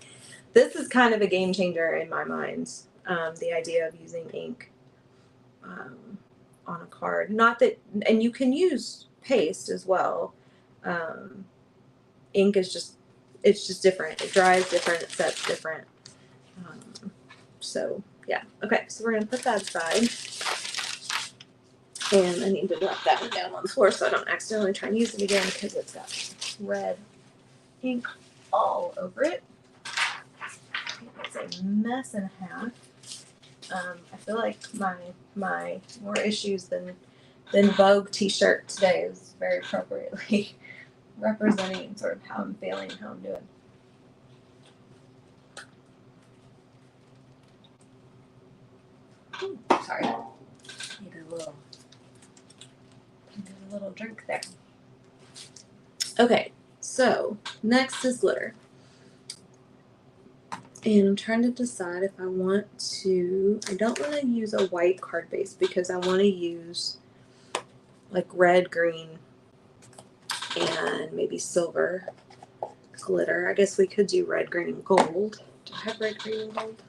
S1: kind of a game changer in my mind. The idea of using ink on a card, not that, and you can use paste as well. Ink is just, it's just different. It dries different. It sets different. So yeah. Okay. So we're going to put that aside. And I need to drop that one down on the floor so I don't accidentally try and use it again because it's got red ink all over it. It's a mess and a half. I feel like my more issues than Vogue t-shirt today is very appropriately representing sort of how I'm feeling, how I'm doing. Ooh, sorry. Need a little drink there. Okay, so next is glitter. And I'm trying to decide if I don't want to use a white card base because I want to use like red, green, and maybe silver glitter. I guess we could do red, green, and gold. Do I have red, green, and gold?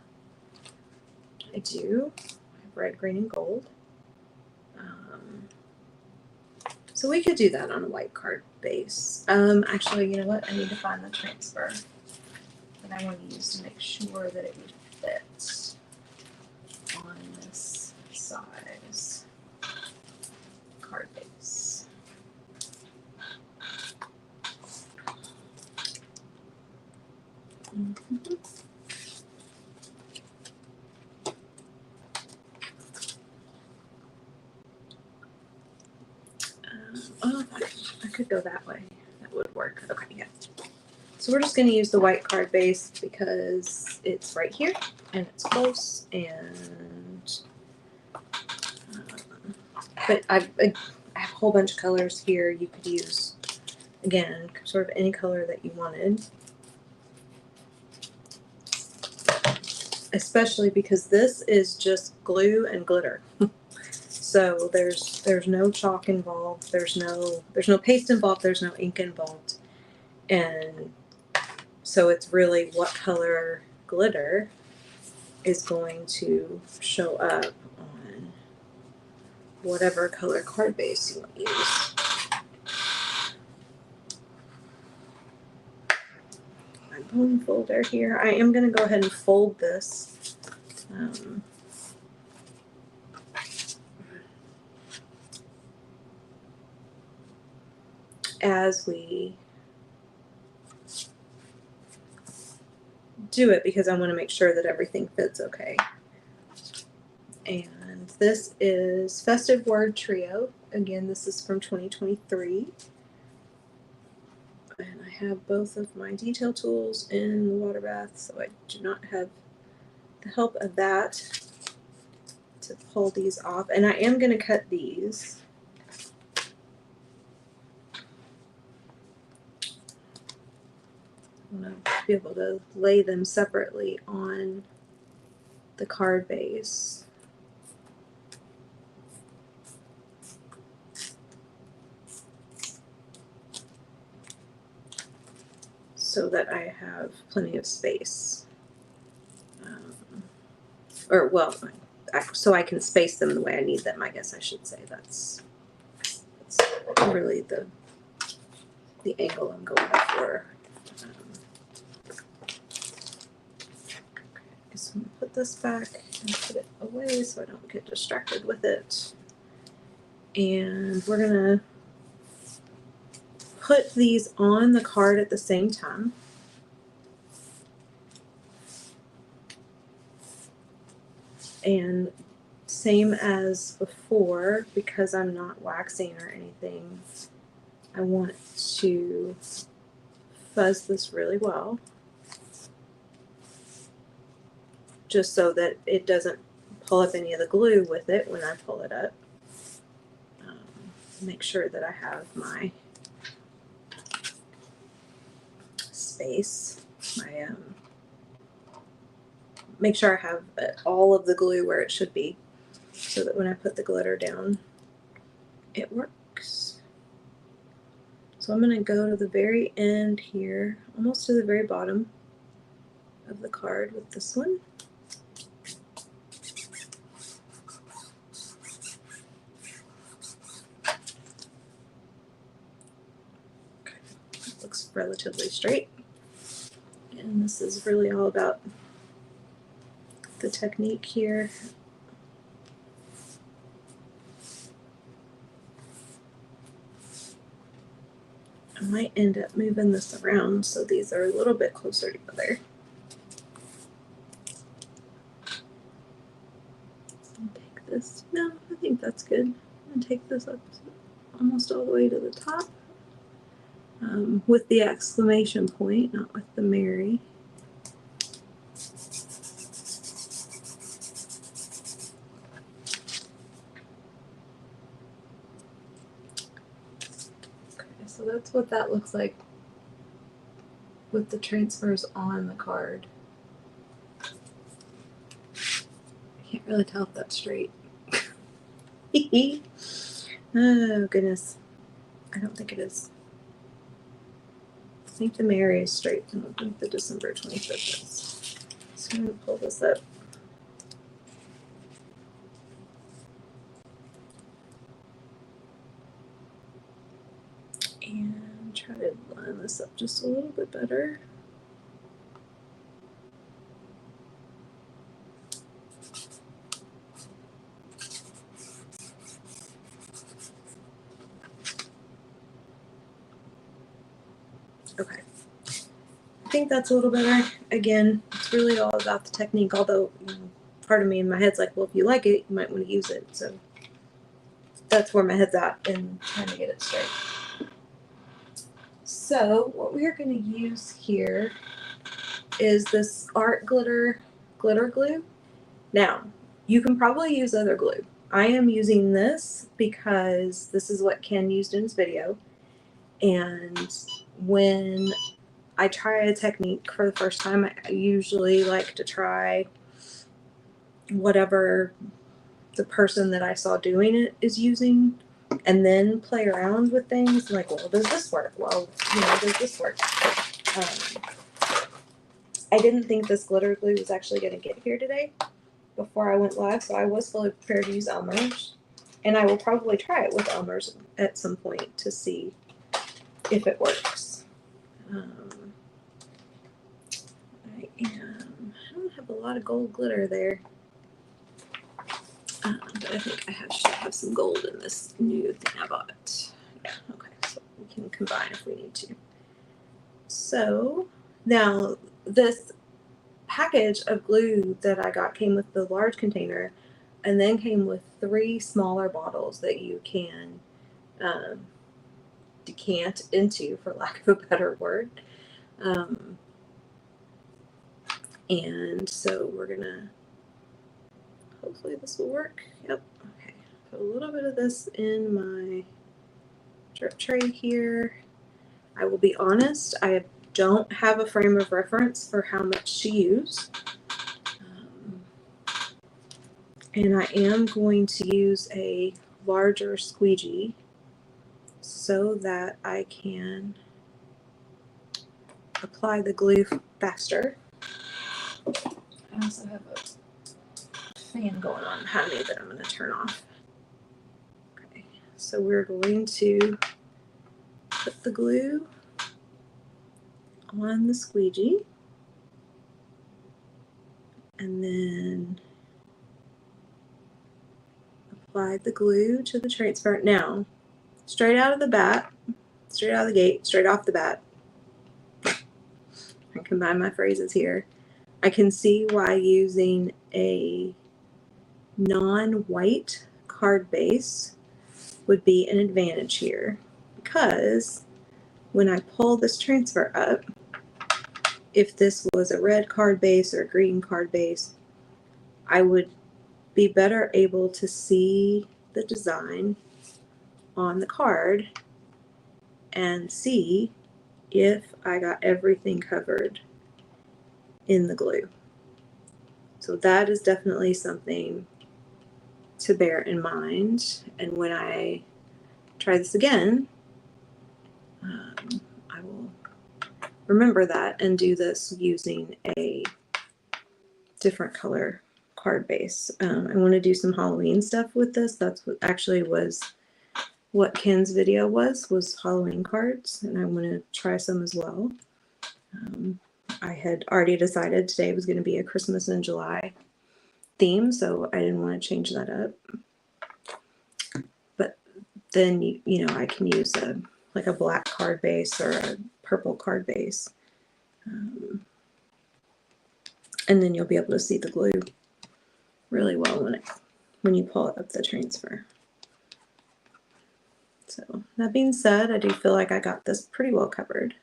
S1: I do. I have red, green, and gold. So we could do that on a white card base. Actually, you know what? I need to find the transfer that I want to use to make sure that it would fit on this size card base. Mm-hmm. I could go that way. That would work. Okay, yeah. So we're just going to use the white card base because it's right here and it's close. And but I have a whole bunch of colors here. You could use, again, sort of any color that you wanted. Especially because this is just glue and glitter. So there's no chalk involved, there's no paste involved, there's no ink involved. And so it's really what color glitter is going to show up on whatever color card base you want to use. My bone folder here. I am going to go ahead and fold this. As we do it because I want to make sure that everything fits okay. And this is Festive Word Trio. Again, this is from 2023. And I have both of my detail tools in the water bath, so I do not have the help of that to pull these off. And I am going to cut these. I want to be able to lay them separately on the card base. So that I have plenty of space. So I can space them the way I need them, I guess I should say. That's really the angle I'm going for. So I'm going to put this back and put it away so I don't get distracted with it. And we're going to put these on the card at the same time. And same as before, because I'm not waxing or anything, I want to fuzz this really well, just so that it doesn't pull up any of the glue with it when I pull it up. Make sure that I have my space, make sure I have all of the glue where it should be, so that when I put the glitter down, it works. So I'm going to go to the very end here, almost to the very bottom of the card with this one. Okay. It looks relatively straight. And this is really all about the technique here. I might end up moving this around so these are a little bit closer together. Take this. No, I think that's good. I'm going to take this up almost all the way to the top, with the exclamation point, not with the Mary. So that's what that looks like with the transfers on the card. I can't really tell if that's straight. Oh, goodness. I don't think it is. I think the Mary is straight. I don't think the December 25th is. So I'm going to pull this up. And try to line this up just a little bit better. Okay. I think that's a little better. Again, it's really all about the technique, although part of me in my head's like, well, if you like it, you might want to use it. So that's where my head's at in trying to get it straight. So what we are going to use here is this art glitter glue. Now, you can probably use other glue. I am using this because this is what Ken used in his video. And when I try a technique for the first time, I usually like to try whatever the person that I saw doing it is using, and then play around with things like, well, does this work? Well, does this work? I didn't think this glitter glue was actually going to get here today before I went live, so I was fully prepared to use Elmer's, and I will probably try it with Elmer's at some point to see if it works. I don't have a lot of gold glitter there. But I think I should have some gold in this new thing I bought. Yeah, okay, so we can combine if we need to. So now this package of glue that I got came with the large container, and then came with 3 smaller bottles that you can decant into, for lack of a better word. And so we're gonna, hopefully this will work. Yep. Okay. Put a little bit of this in my drip tray here. I will be honest, I don't have a frame of reference for how much to use. And I am going to use a larger squeegee so that I can apply the glue faster. I also have a fan going on behind me that I'm going to turn off. Okay, so we're going to put the glue on the squeegee, and then apply the glue to the transparent. Now, straight out of the bat, straight out of the gate, straight off the bat, I combine my phrases here. I can see why using a non-white card base would be an advantage here, because when I pull this transfer up, if this was a red card base or a green card base, I would be better able to see the design on the card and see if I got everything covered in the glue. So that is definitely something to bear in mind. And when I try this again, I will remember that and do this using a different color card base. I want to do some Halloween stuff with this. That's what actually was what Ken's video was Halloween cards, and I want to try some as well. I had already decided today was going to be a Christmas in July theme, so I didn't want to change that up. But then I can use a black card base or a purple card base, and then you'll be able to see the glue really well when you pull it up the transfer. So that being said, I do feel like I got this pretty well covered.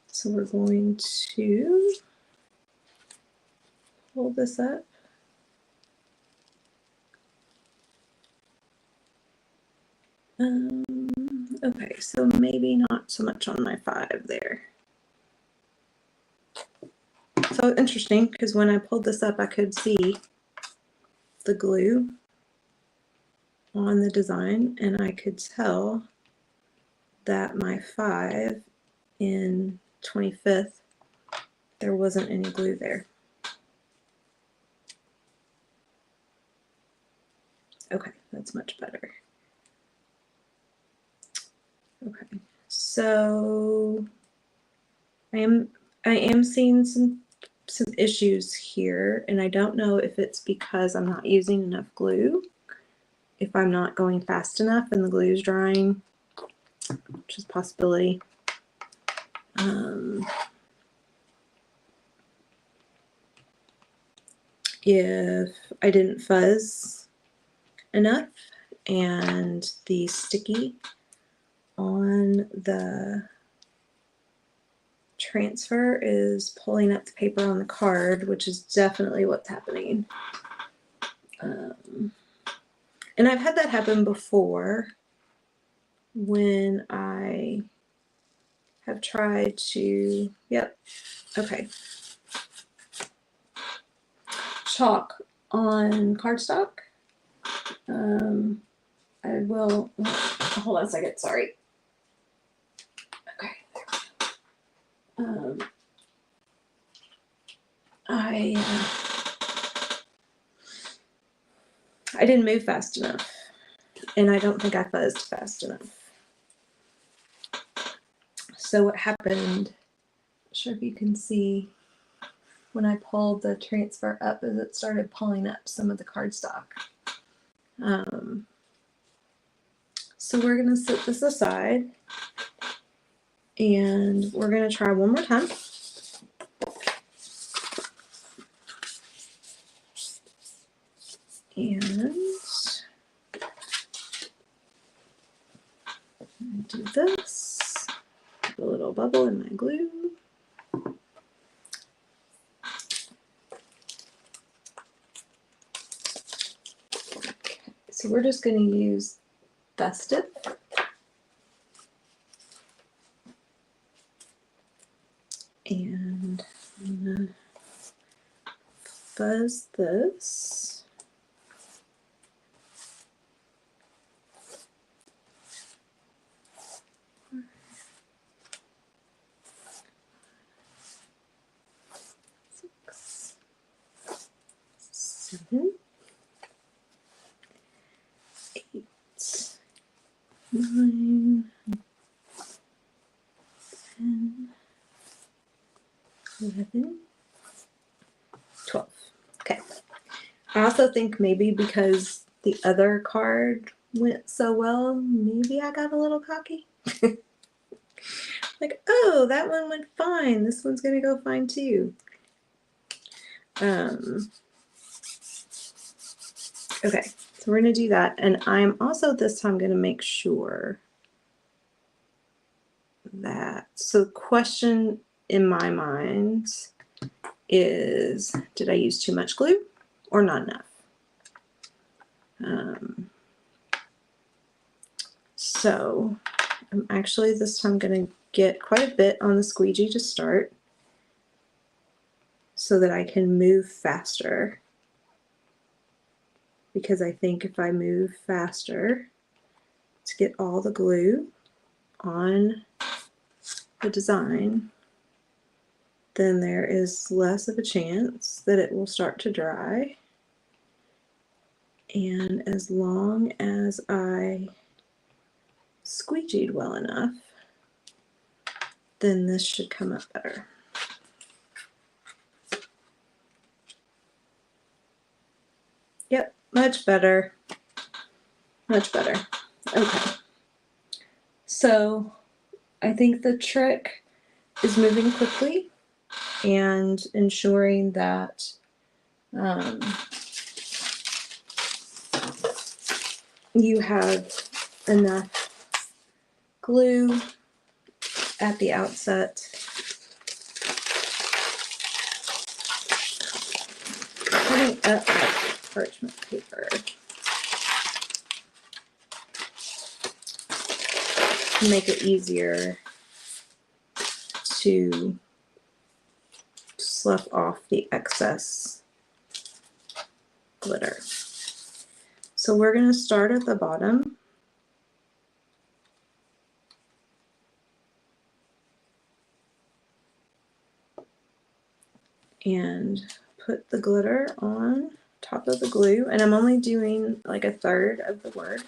S1: So we're going to pull this up. Okay, so maybe not so much on my 5 there. So interesting, because when I pulled this up, I could see the glue on the design, and I could tell that my 5 in 25th, there wasn't any glue there. Okay, that's much better. Okay, so I am seeing some issues here, and I don't know if it's because I'm not using enough glue, if I'm not going fast enough and the glue is drying, which is a possibility. If I didn't fuzz enough and the sticky on the transfer is pulling up the paper on the card, which is definitely what's happening. And I've had that happen before when I have tried to, yep, okay, chalk on cardstock. I will, hold on a second, sorry. Okay, there. I didn't move fast enough, and I don't think I fuzzed fast enough. So what happened, I'm sure if you can see, when I pulled the transfer up, is it started pulling up some of the cardstock. So we're going to set this aside, and we're going to try one more time. And do this, put a little bubble in my glue. Okay, so we're just going to use Festive. And I'm going to fuzz this. Seven, 8, 9, 10, 11, 12. Okay. I also think maybe because the other card went so well, maybe I got a little cocky. Like, oh, that one went fine. This one's going to go fine too. Okay, so we're going to do that. And I'm also this time going to make sure that, so the question in my mind is, did I use too much glue or not enough? So I'm actually this time going to get quite a bit on the squeegee to start so that I can move faster, because I think if I move faster to get all the glue on the design, then there is less of a chance that it will start to dry. And as long as I squeegeed well enough, then this should come up better. Yep, much better. Much better. Okay. So I think the trick is moving quickly and ensuring that you have enough glue at the outset. Putting up parchment paper. to make it easier to slough off the excess glitter. So we're going to start at the bottom. And put the glitter on top of the glue. And I'm only doing like a third of the word.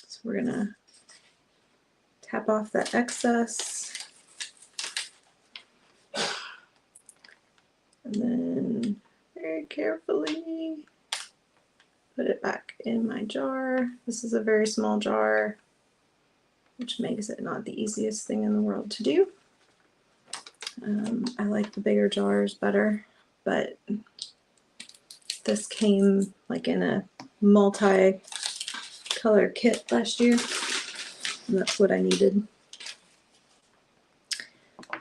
S1: So we're going to tap off that excess. And then very carefully put it back in my jar. This is a very small jar, which makes it not the easiest thing in the world to do. I like the bigger jars better, but this came like in a multi-color kit last year, and that's what I needed.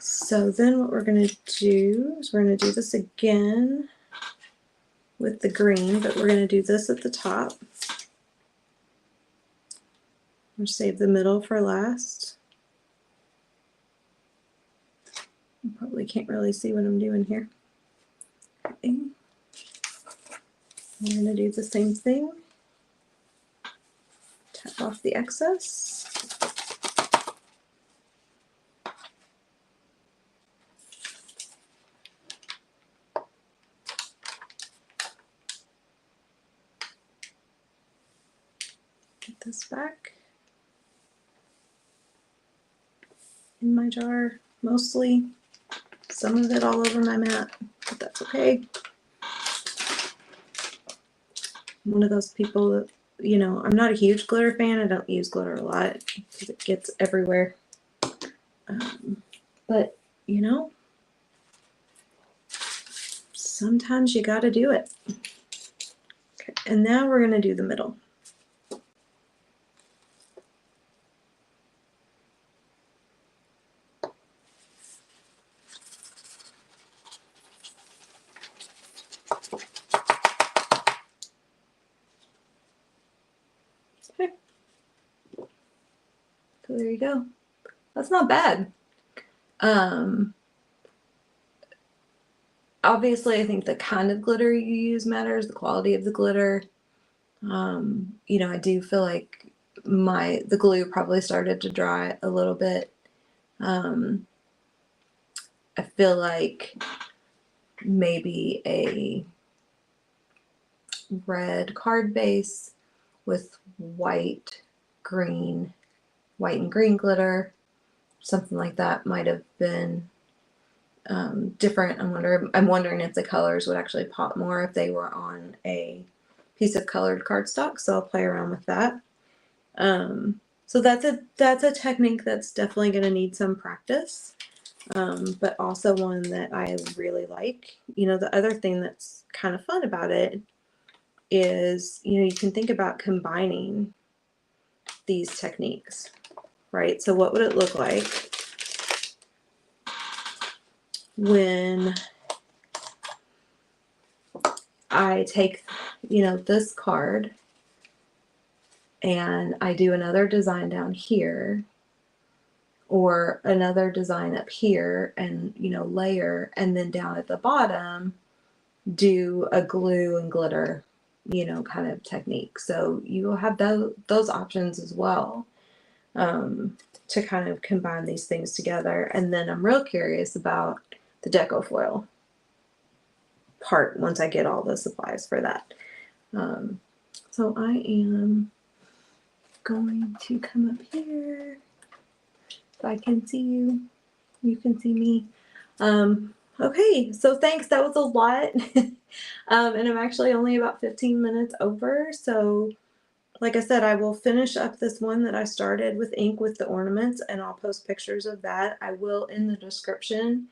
S1: So then what we're going to do is we're going to do this again with the green, but we're going to do this at the top. We'll save the middle for last. You probably can't really see what I'm doing here. Okay. We're going to do the same thing. Tap off the excess. Get this back in my jar, mostly. Some of it all over my mat, but that's okay. I'm one of those people that, you know, I'm not a huge glitter fan. I don't use glitter a lot because it gets everywhere. But, you know, sometimes you got to do it. Okay, and now we're going to do the middle. Okay. So there you go. That's not bad. Obviously, I think the kind of glitter you use matters, the quality of the glitter. You know, I do feel like the glue probably started to dry a little bit. I feel like maybe a red card base with white and green glitter, something like that might have been different. I'm wondering if the colors would actually pop more if they were on a piece of colored cardstock. So I'll play around with that. So that's a technique that's definitely going to need some practice, but also one that I really like. You know, the other thing that's kind of fun about it is, you know, you can think about combining these techniques, right? So what would it look like when I take, you know, this card and I do another design down here or another design up here and, you know, layer, and then down at the bottom do a glue and glitter, you know, kind of technique. So you will have those options as well, to kind of combine these things together. And then I'm real curious about the deco foil part once I get all the supplies for that. So I am going to come up here. If I can see you, you can see me. Okay, so thanks. That was a lot. And I'm actually only about 15 minutes over. So like I said, I will finish up this one that I started with ink with the ornaments, and I'll post pictures of that. I will, in the description,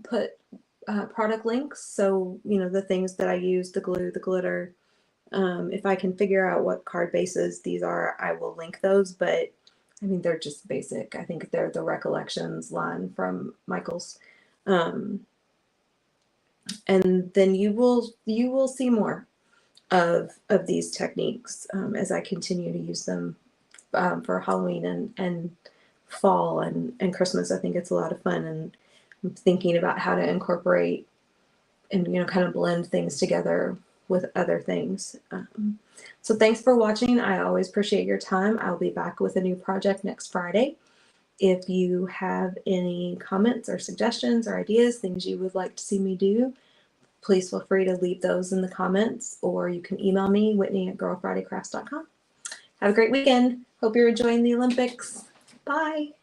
S1: put product links. So, you know, the things that I use, the glue, the glitter. If I can figure out what card bases these are, I will link those. But I mean, they're just basic. I think they're the Recollections line from Michaels. And then you will see more. of these techniques as I continue to use them for Halloween and fall and Christmas. I think it's a lot of fun, and I'm thinking about how to incorporate and kind of blend things together with other things. So thanks for watching. I always appreciate your time. I'll be back with a new project next Friday. If you have any comments or suggestions or ideas, things you would like to see me do, please feel free to leave those in the comments, or you can email me, Whitney@girlfridaycrafts.com. Have a great weekend. Hope you're enjoying the Olympics. Bye.